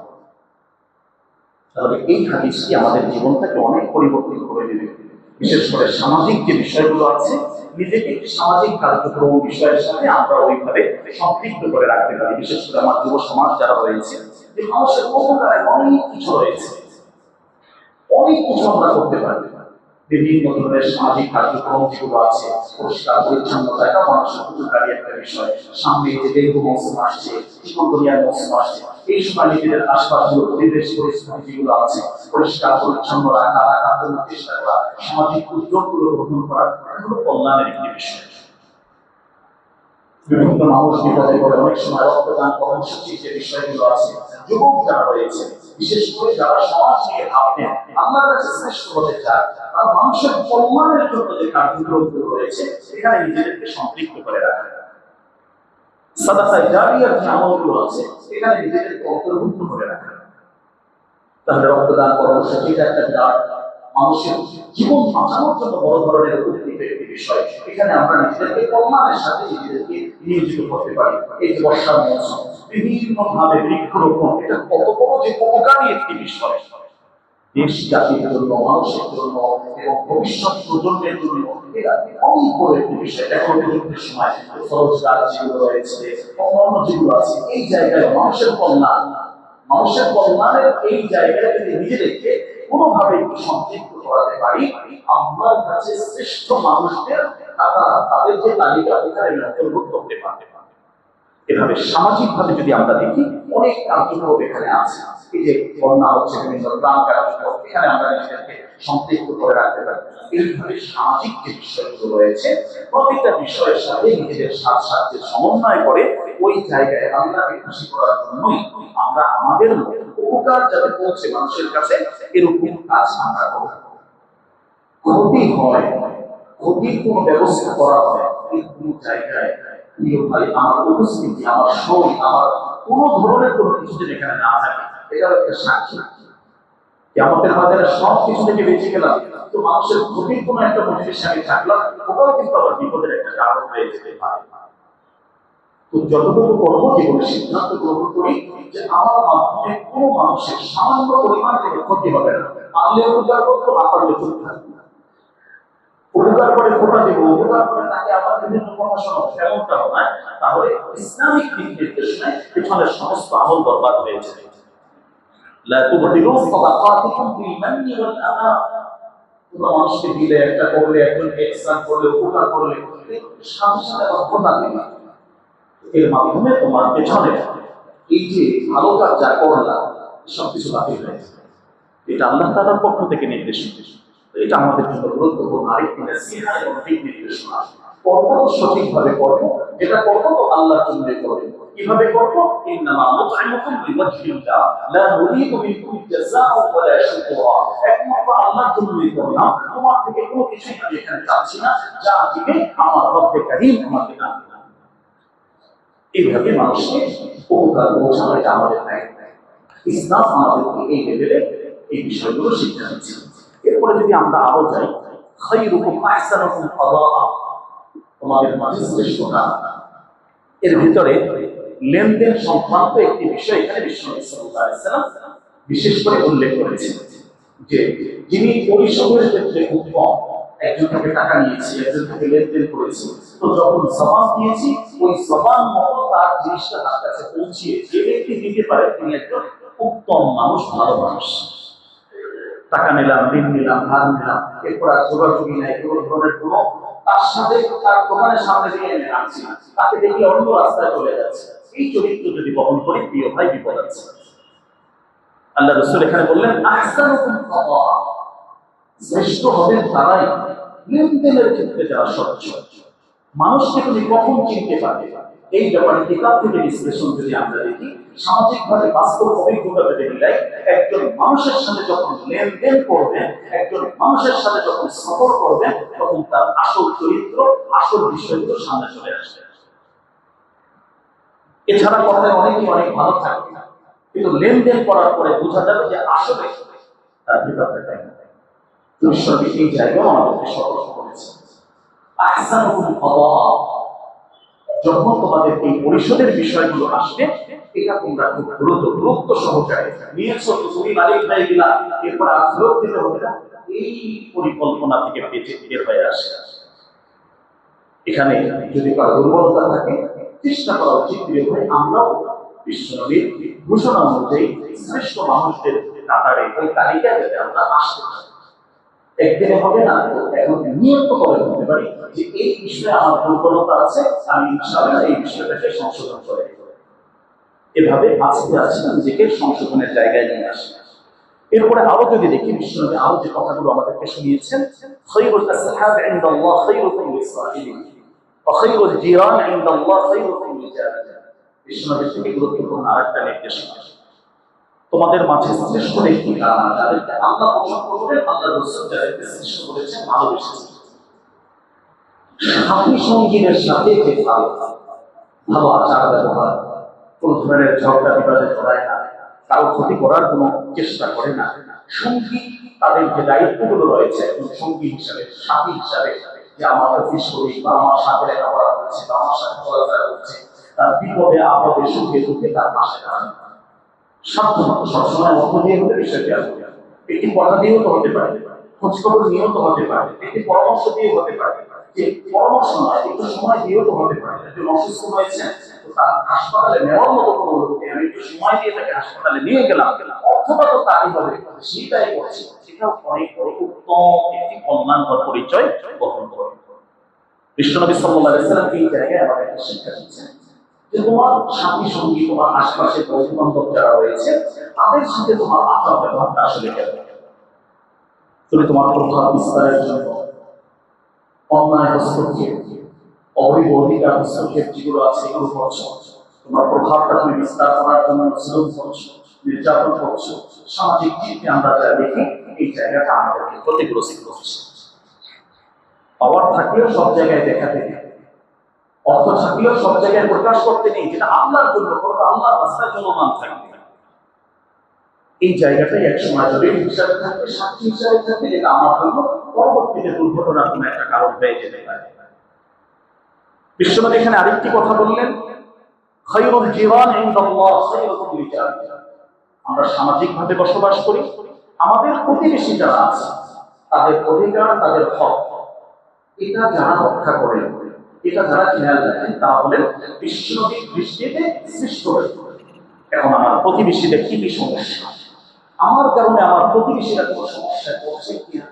তাহলে এই হাদিসটি আমাদের জীবনটাকে অনেক পরিবর্তন করে দেবে। বিশেষ করে সামাজিক যে বিষয়গুলো আছে, নিজেকে সামাজিক কার্যক্রম বিষয়ের সাথে আমরা ওইভাবে সম্পৃক্ত করে রাখতে পারি। বিশেষ করে আমার যুব সমাজ যারা রয়েছে, যে মানুষের উপকারে অনেক কিছু রয়েছে, অনেক কিছু আমরা করতে পারি। বিভিন্ন ধরনের সামাজিক কার্যক্রম যেগুলো আছে, পরিষ্কার পরিচ্ছন্নতা, এটা মানুষের উপকারী একটা বিষয়। সামনে যে ডেঙ্গু মৌসুম আসছে, চিকনগুনিয়ার মৌসুম আসছে, এই সময় নিজেদের আশপাশগুলো পরিবেশ পরিস্থিতি যেগুলো আছে পরিষ্কার পরিচ্ছন্ন রাখার জন্য চেষ্টা করা, সামাজিক উদ্যোগগুলো গ্রহণ করা, এগুলো কল্যাণের একটি বিষয়। বিভিন্ন মানুষ বিপদে পড়ে, অনেক সময় রক্তদান কর্মসূচি যে বিষয়গুলো আছে, যুবক যারা রয়েছে, বিশেষ করে যারা সমাজ নিয়ে ভাবতেন, আল্লাহর কাছে শ্রেষ্ঠ হতে চায়, তারা মানুষের কল্যাণের জন্য যে কার্যক্রমগুলো রয়েছে, সেখানে নিজেদেরকে সম্পৃক্ত করে রাখে। সাদাকা জারিয়ার যে আমলগুলো আছে, এখানে নিজেদেরকে অন্তর্ভুক্ত করে রাখে। তাহলে রক্তদান কর্মসূচিটা একটা বিরাট মানুষের জীবন বাঁচানোর জন্য বড় ধরনের উদ্যোগী একটি বিষয়। এখানে আমরা নিজেদেরকে কল্যাণের সাথে নিজেদেরকে নিয়োজিত করতে পারি। এই যে বর্ষার মৌসুম, বিভিন্ন ভাবে বৃক্ষরোপণ, এটা কত বড় যে উপকারী একটি বিষয় দেশ জাতির জন্য, মানুষের জন্য এবং ভবিষ্যৎ প্রজন্মের জন্য। এটা অনেক বড় একটি বিষয়। এখন যুদ্ধের সময় খরচ গাছ যেগুলো রয়েছে, অন্যান্য যেগুলো আছে, এই জায়গায় মানুষের কল্যাণের এই জায়গায় যদি নিজেদেরকে কোনোভাবে সম্পৃক্ত করাতে পারি, আমার কাছে শ্রেষ্ঠ মানুষদের তাদের যে তালিকা এখানে অন্তর্ভুক্ত হতে পারবে। এভাবে সামাজিক ভাবে যদি আমরা দেখি, অনেক কার্যক্রম এখানে আছে। এই যে বন্যা হচ্ছে, বিভিন্ন গ্রাম কার্যক্রম, এখানে আমরা নিজেদেরকে সম্পৃক্ত করে রাখতে পারি। এইভাবে সামাজিক যে বিষয়গুলো রয়েছে, প্রত্যেকটা বিষয়ের সাথে নিজেদের সাথে সমন্বয় করে ওই জায়গায় আল্লাহকে খুশি করার জন্যই আমরা আমাদের উপকার যাতে পৌঁছে মানুষের কাছে, এরকম কাজ আমরা করব। ক্ষতি হয়, ক্ষতির কোন ব্যবস্থা করা হয়, এই কোন জায়গায় আমার উপস্থিতি, আমার সই, আমার কোন ধরনের কোনো কিছু যদি এখানে না থাকে, এটাও একটা সাক্ষী। আমাদের বাজারে সব কিছু থেকে বেঁচে গেলাম, তো মানুষের ক্ষতির কোন একটা পরিবেশে আমি থাকলাম, ওটাও কিন্তু আবার বিপদের একটা কারণ হয়ে যেতে পারে। তো যতটুকু করবো, জীবনে সিদ্ধান্ত গ্রহণ করি যে আমার মাধ্যমে কোনো মানুষের সামান্য পরিমাণ কোনো ক্ষতি হবে না। পারলে উপকার করবো, না পারলে চলতে থাকবো। উপকার করে ফোটা দিব, উপকার করে তাকে আবার বিভিন্ন কথা শোনাবো, এমনটাও নয়। তাহলে ইসলামিক দিক নির্দেশনায় পেছনের সমস্ত আমল বরবাদ হয়ে যাবে। লা তুবতিলু সাদাকাতিকুম বিল মান্নি ওয়াল আযা। তোমরা মানুষকে দিলে, একটা করলে, একজন ইহসান করলে, উপকার করলে, সাথে সাথে আবার ফোটা দিবা, এর মাধ্যমে তোমার পেছনে এই যে ভালো কাজ যা করলা সবকিছু বাতিল হয়ে যাবে। এটা আল্লাহ তাআলার পক্ষ থেকে নির্দেশ। এটা আমাদের জন্য গুরুত্বপূর্ণ আরেকটি নসিহত এবং দিক নির্দেশনা। কর্ম সঠিকভাবে করবো, যেটা করবো তো আল্লাহর জন্যই করবো। কিভাবে করবো? ইন্নামা নুতঈমুকুম লিওয়াজহিল্লাহ লা নুরীদু মিনকুম জাযাআন ওয়ালা শুকরা। একমাত্র আল্লাহর জন্যই করলাম, তোমার থেকে কোনো কিছুই আমি এখানে চাচ্ছি না, যা দিবে আমার রব্বে কারীম আমাকে দান। এইভাবে মানুষকে উপকার পৌঁছানো এটা আমাদের দায়িত্ব। ইসলাম আমাদেরকে এই লেভেলে এই বিষয়গুলো শিক্ষা দিচ্ছে। এরপরে যদি আমরা আরো যাই, খায়রুকুম আহসানুকুম কাদাআ, তোমাদের মাঝে শ্রেষ্ঠ কারা। এর ভিতরে লেনদেন সংক্রান্ত একটি বিষয় এখানে বিশ্বনবী সাল্লাল্লাহু আলাইহি ওয়াসাল্লাম বিশেষ করে উল্লেখ করেছেন যে যিনি পরিশোধের ক্ষেত্রে উত্তম, একজন থেকে টাকা নিয়েছি, একজন থেকে লেনদেন করেছি, তো যখন জবান দিয়েছি ওই জবান মতো তার জিনিসটা তার কাছে পৌঁছিয়ে যে ব্যক্তি দিতে পারে তিনি একজন উত্তম মানুষ, ভালো মানুষ। টাকা নিলাম, ঋণ নিলাম, ধার নিলাম, এরপর আর যোগাযোগী নাই, কোনো ধরনের কোনো তার সাথে তার দোকানের সামনে দিয়ে এনে রাখছি, তাকে দেখে অন্য রাস্তায় চলে যাচ্ছে, এই চরিত্র যদি বহন করি, প্রিয় ভাই, বিপদ আছে। আল্লাহ রাসূল এখানে বললেন আহসানুকুম কাদাআ, শ্রেষ্ঠ হবেন তারাই লেনদেনের ক্ষেত্রে যারা স্বচ্ছ। মানুষকে তুমি কখন চিনতে পারবে, এই ব্যাপারে কিতাব থেকে বিশ্লেষণ যদি আমরা দেখি, সামাজিকভাবে বাস্তব অভিজ্ঞতা যদি মিলাই, একজন মানুষের সাথে যখন লেনদেন করবেন, একজন মানুষের সাথে যখন সফর করবেন, তখন তার আসল চরিত্র, আসল বিষয়গুলো সামনে চলে আসবে। এছাড়া কথায় অনেকেই অনেক ভালো থাকে, কিন্তু লেনদেন করার পরে বোঝা যাবে যে আসলে তার ভিতরটা তাই না। ঈশ্বরকে এই জায়গায় আমাদেরকে সতর্ক করেছে। আহসানুকুম কাদাআ, যখন তোমাদের এই পরিশোধের বিষয়গুলো আসবে, এটা তোমরা খুব গুরুত্ব সহকারে নিয়েছো, তুমি মালিক হয়ে গেলা, এরপর আর ফেরত দিতে হবে না, এই পরিকল্পনা থেকে বের হয়ে আসে। এখানে যদি কারো দুর্বলতা থাকে, চেষ্টা করা উচিত প্রিয় ভাই, আমরাও বিশ্বনবীর ঘোষণা অনুযায়ী শ্রেষ্ঠ মানুষদের কাতারে ওই তালিকায় যাতে আমরা আসতে পারি। একদিনে হবে না, এখন নিয়ত করে বলতে পারি যে এই বিষয়ে আমার দুর্বলতা আছে, আমি ইনশাআল্লাহ এই বিষয়টাকে সংশোধন করে দেব। এভাবে আস্তে আস্তে নিজেকে সংশোধনের জায়গায় নিয়ে আসে। এরপরে আরো যদি দেখি, বিশ্বনবী আরো যে কথাগুলো আমাদেরকে শুনিয়েছেন, খায়রুল আসহাব ইনদাল্লাহ খায়রুকুম লিসাহিবিহি ওয়া খায়রুল জিরান ইনদাল্লাহ খায়রুকুম লিজারিহি। বিশ্বনবীর থেকে গুরুত্বপূর্ণ আরেকটা নির্দেশনা, তোমাদের মাঝে শ্রেষ্ঠ ব্যক্তি কারা, যাদেরকে আল্লাহ পছন্দ করেন, আল্লাহ রাসূল যাদেরকে শ্রেষ্ঠ বলেছেন, ভালোবেসেছেন। সাথী সঙ্গীদের সাথে যে ভালো আচার ব্যবহার, কোন ধরনের ঝগড়া বিবাদে জড়ায় না, কারো ক্ষতি করার কোনো চেষ্টা করে না। সঙ্গী তাদের যে দায়িত্বগুলো রয়েছে সঙ্গী হিসাবে, সাথী হিসাবে, যে আমার অফিস করি বা আমার সাথে লেখাপড়া করছে বা আমার সাথে চলাফেরা করছে, তার বিপদে আপদে সুখে দুঃখে তার পাশে দাঁড়ানো। সাধ্যমতো সবসময় অর্থ দিয়ে হতে বিষয়টি আসবে, একটি কথা দিয়েও তো হতে পারে, খোঁজখবর নিয়েও তো হতে পারে, একটি পরামর্শ দিয়েও হতে পারে, যে পরামর্শ নয় একটু সময় দিয়েও তো হতে পারে। একজন অসুস্থ হয়েছে, তার হাসপাতালে নেওয়ার মতো কোনো লোককে আমি একটু সময় দিয়ে তাকে হাসপাতালে নিয়ে গেলাম, অর্থটা তো তারই হবে, সেটাই করছে, সেটাও অনেক বড় উত্তম একটি কল্যাণকর পরিচয় বহন করে। বিশ্বনবী সাল্লাল্লাহু আলাইহি ওয়াসাল্লাম এই জায়গায় আমাদের শিক্ষা দিচ্ছেন যে তোমার সাথী সঙ্গী, তোমার আশপাশে বন্ধু বান্ধব যারা রয়েছে, তাদের সাথে তোমার আচার ব্যবহারটা আসলে কেমন? তুমি তোমার প্রভাব বিস্তারের জন্য অন্যায় হস্তক্ষেপ, অবৈধ অধিকার হস্তক্ষেপ যেগুলো আছে এগুলো করছো, তোমার প্রভাবটা তুমি বিস্তার করার জন্য জুলুম করছো, নির্যাতন করছো, সামাজিক দিকে আমরা যা দেখি এই জায়গাটা আমাদেরকে ক্ষতিগ্রস্ত করছে। পাওয়ার থাকলেও সব জায়গায় দেখাতে নেই, অর্থ থাকলেও সব জায়গায় প্রকাশ করতে নেই, যেটা আল্লাহর জন্য করবো, আল্লাহর রাস্তায় চলমান থাকবে। এই জায়গাটাই এক সময় জরুরি হিসাবে থাকবে, সাক্ষী হিসাবে থাকবে, যেটা আমার জন্য পরবর্তীতে দুর্ঘটনার কোনো একটা কারণ হয়ে যেতে পারে। বিশ্বনবী এখানে আরেকটি কথা বললেন, খায়রুল জিরান ইনদাল্লাহ খায়রুল লিজার। আমরা সামাজিকভাবে বসবাস করি, আমাদের প্রতিবেশী যারা আছে তাদের অধিকার, তাদের হক, এটা যারা রক্ষা করে, এটা যারা খেয়াল রাখেন, তাহলে বিশ্বনবীর দৃষ্টিতে সৃষ্ট হয়ে। এখন আমার প্রতিবেশীদের কি কি সমস্যা, আমার কারণে আমার প্রতিবেশীরা কোনো সমস্যায় পড়ছে কিনা,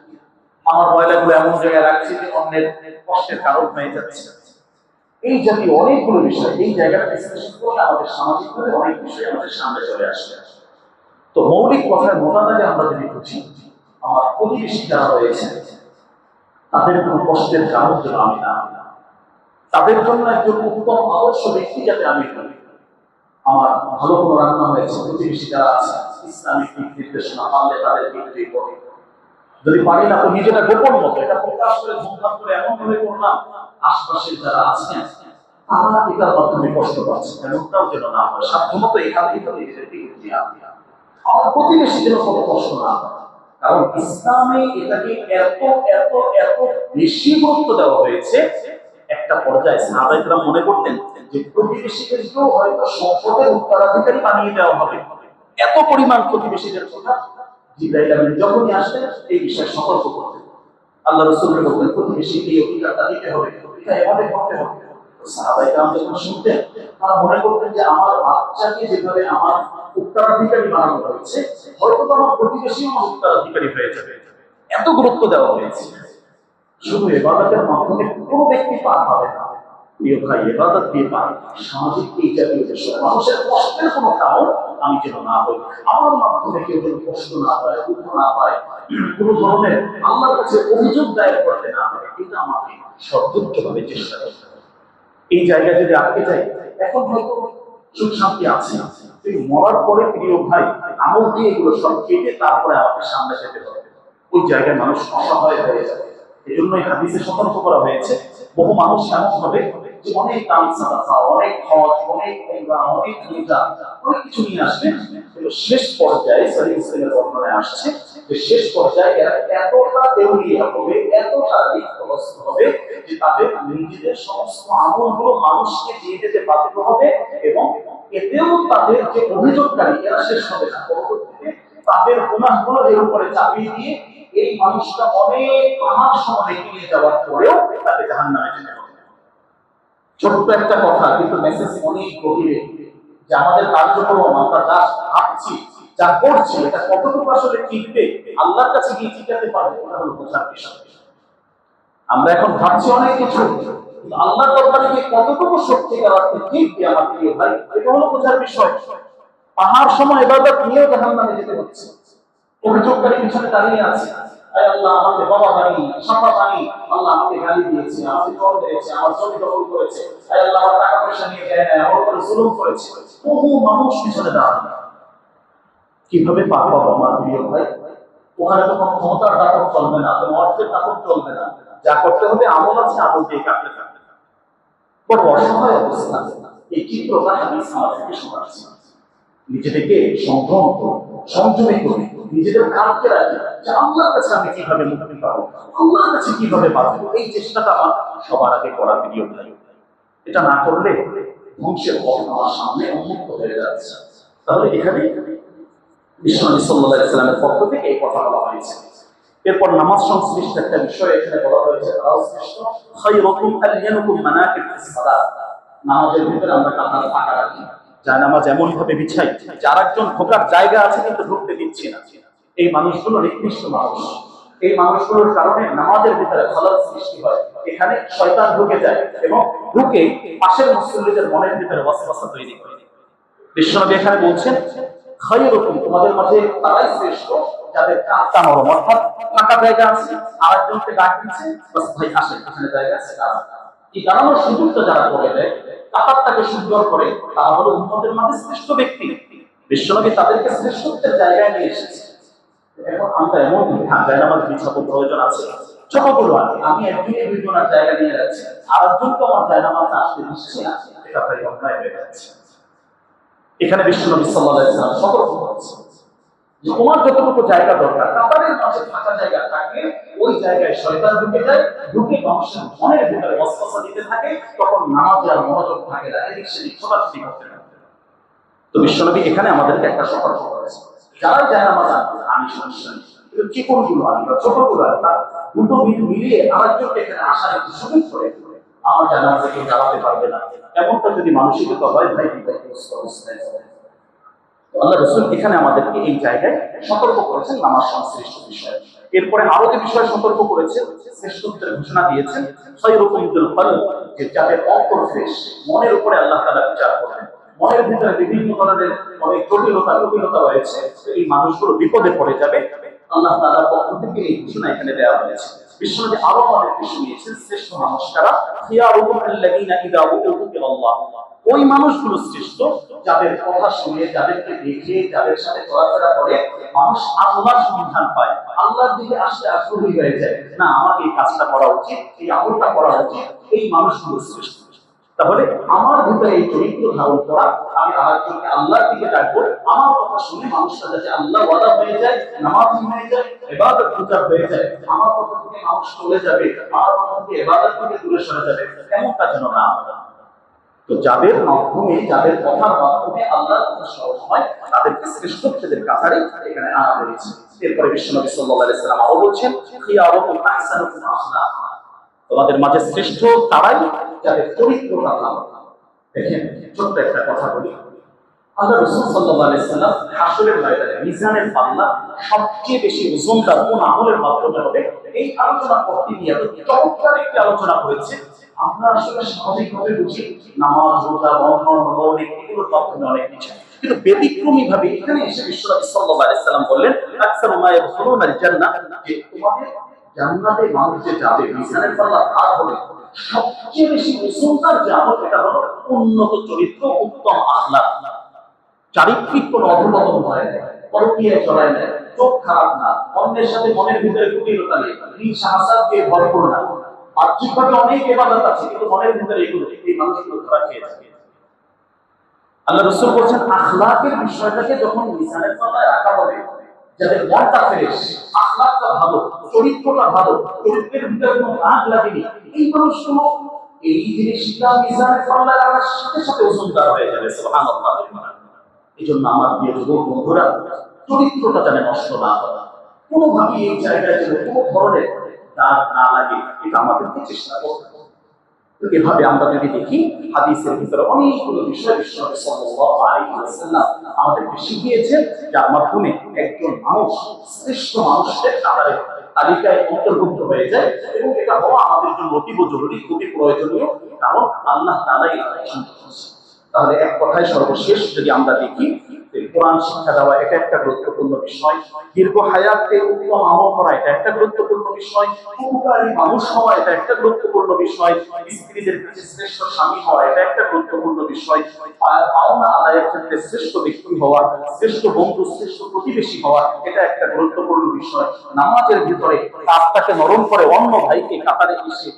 আমার ময়লাগুলো এমন জায়গায় রাখছি যে অন্যের কষ্টের কারণ হয়ে যাচ্ছে, এই জাতীয় অনেকগুলো বিষয় এই জায়গাটা বিশ্লেষণ করলে আমাদের সামাজিকভাবে অনেক বিষয় আমাদের সামনে চলে আসবে। তো মৌলিক কথার মোটামুটি আমরা যদি বুঝি, আমার প্রতিবেশী যারা রয়েছে তাদের কোনো কষ্টের কারণ যেন আমি না, তাদের জন্য একজন উত্তম আদর্শ ব্যক্তি যাতে আমি করি। আমার ভালো কোনো রান্না হয়েছে, প্রতিবেশী যারা আছে ইসলামিক দিক নির্দেশনা পারলে তাদেরকে একটু করে, যদি পারি না তো নিজেটা গোপন মতো এটা প্রকাশ করে ধূমধাম করে এমন ভাবে করলাম আশপাশের যারা আছেন তারা এটার মাধ্যমে কষ্ট পাচ্ছে, এমনটাও যেন না হয়। সাধ্যমতো এখানেই তো নিজেদেরকে এগিয়ে আনতে হবে, আমার প্রতিবেশী যেন কোনো কষ্ট না হয়। কারণ ইসলামে এটাকে এত এত এত বেশি গুরুত্ব দেওয়া হয়েছে, একটা পর্যায়ে সাহাবায়ে কেরাম মনে করতেন যে প্রতিবেশীদেরকেও হয়তো সম্পদের উত্তরাধিকারী বানিয়ে দেওয়া হবে, এত পরিমাণ প্রতিবেশীদের কথা জিবরাইল আমিন যখনই আসতেন এই বিষয়ে সতর্ক করতেন। আল্লাহ রাসূল বলতেন প্রতিবেশীকে এই অধিকারটা দিতে হবে, এটা এভাবে করতে হবে। সাহাবায়ে কেরাম যখন শুনতেন তারা মনে করতেন যে আমার বাচ্চাকে যেভাবে আমার উত্তরাধিকারী বানানো হয়েছে, হয়তো আমার প্রতিবেশী আমার উত্তরাধিকারী হয়ে যাবে, এত গুরুত্ব দেওয়া হয়েছে। শুধু ইবাদতের মাধ্যমে কোনো ব্যক্তি পার পাবে না, প্রিয় ভাই, ইবাদত দিয়ে পার। সামাজিক এই জাতীয় বিষয়, মানুষের কষ্টের কোনো কারণ আমি যেন না হই, আমার মাধ্যমে কেউ যেন কষ্ট না পায়, দুঃখ না পায়, কোনো ধরনের আল্লাহর কাছে অভিযোগ দায়ের করতে না পারে, এটা আমাকে সর্বোচ্চভাবে চেষ্টা করতে হবে। এই জায়গায় যদি আটকে যাই, এখন হয়তো সুখ শান্তি আছে, কিন্তু মরার পরে প্রিয় ভাই আমল দিয়ে এগুলো সব কেটে তারপরে আমাকে সামনে যেতে হবে। ওই জায়গায় মানুষ অসহায় হয়ে যাবে। এই জন্যই হাদিসে সতর্ক করা হয়েছে, বহু মানুষ এমন হবে যে অনেক দান সাদাকা, অনেক হজ, অনেক উমরা, অনেক রোজা, অনেক কিছু নিয়ে আসবে, কিন্তু শেষ পর্যায়ে সহিহ মুসলিমের বর্ণনায় আসছে যে শেষ পর্যায়ে এরা এতটা দেউলিয়া হবে, এতটা ঋণগ্রস্ত হবে যে তাদের নিজেদের সমস্ত আমলগুলো মানুষকে দিয়ে যেতে বাধ্য হবে, এবং এতেও তাদের যে অভিযোগকারী এরা শেষ হবে না, পরবর্তীতে তাদের গুনাহগুলো এর উপরে চাপিয়ে দিয়ে এই মানুষটা অনেক পাহাড় সমান এগিয়ে যাওয়ার পরেও তাকে জাহান্নামে যেতে হবে। ছোট্ট একটা কথা, কিন্তু মেসেজ অনেক গভীরে, যে আমাদের কার্যক্রম আমরা যা ভাবছি, যা করছি, এটা কতটুকু আসলে টিকবে, আল্লাহর কাছে গিয়ে টিকাতে পারবে, এটা হলো বোঝার বিষয়। আমরা এখন ভাবছি অনেক কিছু, কিন্তু আল্লাহর দরবারে গিয়ে কতটুকু সত্যিকার অর্থে টিকবে আমার প্রিয় ভাই, এটা হলো বোঝার বিষয়। পাহাড় সময় ইবাদত নিয়েও জাহান্নামে যেতে হচ্ছে, অভিযোগকারী পিছনে দাঁড়িয়ে আছে, আয় আল্লাহ আমাকে বাবা বানি, সাপা বানি, আল্লাহ আমাকে গালি দিয়েছে, আমাকে জল দিয়েছে, আমার জমি দখল করেছে, আয় আল্লাহ আমার টাকা পয়সা নিয়ে দেয় না, আমার উপরে জুলুম করেছে, বহু মানুষ পিছনে দাঁড়ানো। কিভাবে পার পাবো আমার প্রিয় ভাই? ওখানে তো কোনো ক্ষমতার নাটক চলবে না, কোনো অর্থের নাটক চলবে না, যা করতে হবে আমল আছে, আমল দিয়ে কাটতে থাকবে। বড় অসহায় অবস্থা, এই চিত্রটা হাদিস আমাদেরকে শোনাচ্ছে। নিজেদেরকে সংযম করুন, সংযমী করুন, নিজেদের কাজকে রাখি যে আল্লাহর কাছে আমি কিভাবে মুক্তি পাবো, আল্লাহর কাছে কিভাবে বাঁচবো, এই চেষ্টাটা আমার সবার আগে করা প্রিয় ভাই। এটা না করলে ধ্বংসের পথ আমার সামনে উন্মুক্ত হয়ে যাচ্ছে। তাহলে এখানে বিশ্বনবী সাল্লাল্লাহু আলাইহি ওয়াসাল্লামের পক্ষ থেকে এই কথা বলা হয়েছে। এরপর নামাজ সংশ্লিষ্ট একটা বিষয় এখানে বলা হয়েছে, খায়রুকুম আলয়ানুকুম মানাকিব ফিস সালাত। নামাজের ভিতরে আমরা কাতার ফাঁকা রাখি, জায়নামাজ এমন ভাবে বিছাই যে আরেকজন ঢোকার জায়গা আছে কিন্তু ঢুকতে দিচ্ছি না। এই মানুষগুলো নিকৃষ্ট মানুষ। এই মানুষগুলোর কারণে নামাজের ভিতরে খলল সৃষ্টি হয়, এখানে শয়তান ঢুকে যায় এবং ঢুকে পাশের মুসল্লিদের মনের ভিতরে ওয়াসওয়াসা তৈরি করে। বিশ্বনবী এখানে বলছেন, খায়রুকুম, তোমাদের মাঝে তারাই শ্রেষ্ঠ যাদের কাঁচা নরম, অর্থাৎ ফাঁকা জায়গা আছে, আরেকজনকে ডাক দিচ্ছে, বাস ভাই আসেন, এখানে জায়গা আছে, এই দাঁড়ানোর সুযোগটা যারা করে দেয়, কাতারটাকে সুন্দর করে, তারা হলো উম্মতের মাঝে শ্রেষ্ঠ ব্যক্তি। বিশ্বনবী তাদেরকে শ্রেষ্ঠত্বের জায়গায় নিয়ে এসেছে। এখন আমরা এমন জায়নামাজ বিছানোর প্রয়োজন আছে, ছোটগুলো আছে, আমি একজনের দুইজনের জায়গা নিয়ে যাচ্ছি, আর একজনকে আমার জায়নামাজ আসতে দিচ্ছি না, এটা ভাই অন্যায় হয়ে যাচ্ছে। এখানে বিশ্বনবী সাল্লাল্লাহু আলাইহি ওয়াসাল্লাম সতর্ক করেছেন যে তোমার যতটুকু জায়গা দরকার, কাতারের মাঝে ফাঁকা জায়গা থাকে, ওই জায়গায় শয়তান ঢুকে যায়, ঢুকে মানুষের মনের ভিতরে ওয়াসওয়াসা দিতে থাকে, তখন নামাজে আর মনোযোগ থাকে না, এদিক সেদিক ছোটাছুটি করতে থাকে। তো বিশ্বনবী এখানে আমাদেরকে একটা সতর্ক করেছেন, যারা জায়নামাজ আনবে, আমি সমস্যা নেই, কিন্তু চিকনগুলো আনি বা ছোটগুলো আনি, তার দুটো মিলিয়ে আরেকজনকে এখানে আসার একটু সুযোগ করে আমার জায়নামাজে কেউ দাঁড়াতে পারবে না, এমনটা যদি মানসিকতা হয়, ভাই আল্লাহ রাসূল এখানে আমাদেরকে এই জায়গায় সতর্ক করেছেন নামাজ সংশ্লিষ্ট বিষয়ে। এরপরে আরো যে বিষয় সতর্ক করেছেন, শ্রেষ্ঠত্বের ঘোষণা দিয়েছেন, খায়রুকুম যুল কলব, যে যাদের অন্তর ফ্রেশ, মনের উপরে আল্লাহ তাআলা বিচার করবেন, মনের ভিতরে বিভিন্ন ধরনের অনেক জটিলতা রয়েছে, এই মানুষগুলো বিপদে পড়ে যাবে। আল্লাহ তাআলার পক্ষ থেকে এই ঘোষণা এখানে দেওয়া হয়েছে। বিশ্বনবী আরো আমাদেরকে শুনিয়েছেন, শ্রেষ্ঠ মানুষ কারা, খিয়ারুকুম আল্লাযীনা ইযা উযু বিল্লাহ, ওই মানুষগুলো শ্রেষ্ঠ যাদের কথা শুনে, যাদেরকে দেখে, যাদের সাথে চলাফেরা করে মানুষ আল্লাহর সন্ধান পায়, আল্লাহর দিকে আসতে আগ্রহী হয়ে যায়, না আমাকে এই কাজটা করা উচিত, এই আমলটা করা উচিত, এই মানুষগুলো শ্রেষ্ঠ। তাহলে আমার ভিতরে এই চরিত্র ধারণ করা, আমি আরেকজনকে আল্লাহর দিকে ডাকবো, আমার কথা শুনে মানুষটা যাতে আল্লাহ ওয়ালা হয়ে যায়, নামাজি হয়ে যায়, ইবাদত গুজার হয়ে যায়, আমার কথা থেকে মানুষ চলে যাবে, আমার কথা থেকে ইবাদত থেকে দূরে সরে যাবে, এমনটা যেন না হয়। তো যাদের মাধ্যমে, যাদের কথার মাধ্যমে আল্লাহর কথা সহজ হয়, তাদেরকে শ্রেষ্ঠত্বের কাতারে এখানে আনা হয়েছে। এরপরে বিশ্বনবী সাল্লাল্লাহু আলাইহি ওয়াসাল্লাম আরো বলছেন, খিয়ারুকুম আহসানুকুম আখলাকা, তোমাদের মাঝে শ্রেষ্ঠ তারাই যাদের চরিত্রটা ভালো। দেখেন ছোট্ট একটা কথা বলি, আল্লাহ রাসূল সাল্লাল্লাহু আলাইহি ওয়াসাল্লাম হাসরের ময়দানে মিজানের পাল্লা সবচেয়ে বেশি ওজনদার কোন আমলের মাধ্যমে হবে, এই আলোচনা করতে গিয়ে চমৎকার একটি আলোচনা করেছে। আমরা আসলে স্বাভাবিকভাবে বুঝি নামাজ, রোজা, বন্ধন, মৌলিক এগুলোর মাধ্যমে অনেক কিছু, কিন্তু ব্যতিক্রমী ভাবে এখানে এসে বিশ্বনবী সাল্লাল্লাহু আলাইহি ওয়াসাল্লাম বললেন, আকসারু মা ইয়াদখুলুনাল জান্নাহ, যে তোমাদের জান্নাতে মানুষ যে যাবে, মিজানের পাল্লা ভার হবে, সবচেয়ে বেশি ওজনদার যে আমল এটা হলো উন্নত চরিত্র, উত্তম আখলাক, চারিত্রিক কোন অধঃপতন হয় না, পরকীয়ায় চলায় না, চোখ খারাপ না, অন্যের সাথে মনের ভিতরে কুটিলতা নেই, হিংসা হাসাদ দিয়ে ভরপুর না, বাহ্যিকভাবে অনেক ইবাদত আছে কিন্তু মনের ভিতরে এগুলো, এই মানুষগুলো ধরা খেয়ে থাকে। আল্লাহ রাসূল বলেন, আখলাকের বিষয়টাকে যখন মিজানের পাল্লায় রাখা হবে, যাদের মনটা ফ্রেশ, আখলাকটা ভালো, চরিত্রটা ভালো, চরিত্রের ভিতরে কোনো রাগ লাগেনি, এই মানুষগুলো এই জিনিসটা মিজানের পাল্লায় রাখার সাথে সাথে ওজনদার হয়ে যাবে। সুবহানাল্লাহ। এই জন্য আমার প্রিয় যুবক বন্ধুরা, চরিত্রটা যেন নষ্ট না হয়, কোনোভাবেই এই জায়গায় যেন কোনো ধরনের দাগ না লাগে, এটা আমাদেরকে চেষ্টা করতে হবে। এভাবে আমরা যদি দেখি, হাদিসের ভিতরে অনেকগুলো বিষয় বিশ্বনবী সাল্লাল্লাহু আলাইহি ওয়াসাল্লাম আমাদেরকে শিখিয়েছেন, যার মাধ্যমে একজন মানুষ শ্রেষ্ঠ মানুষের কাতারে, তালিকায় অন্তর্ভুক্ত হয়ে যায়, এবং এটা হওয়া আমাদের জন্য অতীব জরুরি, খুবই প্রয়োজনীয়, কারণ আল্লাহ তাআলা এটা পছন্দ করেছেন। তাহলে এক কথায় সর্বশেষ যদি আমরা দেখি, কোরআন শিক্ষা দেওয়া এটা একটা গুরুত্বপূর্ণ বিষয়, দীর্ঘ হায়াতে উত্তম আমল করা এটা একটা গুরুত্বপূর্ণ বিষয়, উপকারী মানুষ হওয়া এটা একটা গুরুত্বপূর্ণ বিষয়, স্ত্রীদের কাছে শ্রেষ্ঠ স্বামী হওয়া এটা একটা গুরুত্বপূর্ণ বিষয়, পাওনা আদায়ের ক্ষেত্রে শ্রেষ্ঠ ব্যক্তি হওয়া, শ্রেষ্ঠ বন্ধু, শ্রেষ্ঠ প্রতিবেশী হওয়া এটা একটা গুরুত্বপূর্ণ বিষয়, নামাজের ভিতরে কাজটাকে নরম করে অন্য ভাইকে কাতারে এসে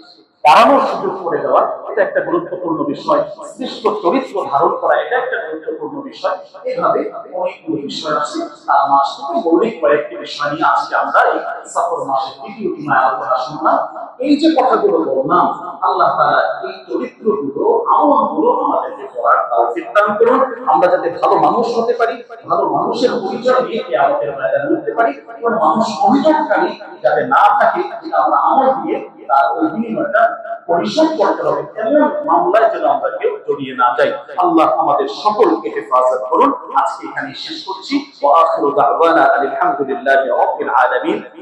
বাড়ানোর সুযোগ করে দেওয়া, এটা একটা গুরুত্বপূর্ণ বিষয়। শ্রেষ্ঠ চরিত্র ধারণ করা, এটা একটা গুরুত্বপূর্ণ বিষয়। এইভাবে অনেকগুলো বিষয় আছে। তার মাস থেকে মৌলিক কয়েকটি বিষয় নিয়ে আজকে আমরা এই সফর মাসের দ্বিতীয় দিনে আলোচনা শুনলাম। এই যে কথাগুলো বললাম, আল্লাহ তাআলা এই চরিত্রগুলো, আমলগুলো আমাদেরকে করার তৌফিক দান করুন। আমরা যাতে ভালো মানুষ হতে পারি, ভালো মানুষের পরিচয় দিয়ে কিয়ামতের ময়দানে উঠতে পারি, এবং মানুষ অভিযোগকারী যাতে না থাকে, আমরা আমল দিয়ে তার ওই বিনিময়টা পরিশোধ করতে হবে, এমন মামলায় যেন আমরা কেউ জড়িয়ে না যাই। আল্লাহ আমাদের সকলকে হেফাজত করুন। আজকে এখানে শেষ করছি। ওয়া আখিরু দাওয়ানা আলহামদুলিল্লাহি রাব্বিল আলামিন।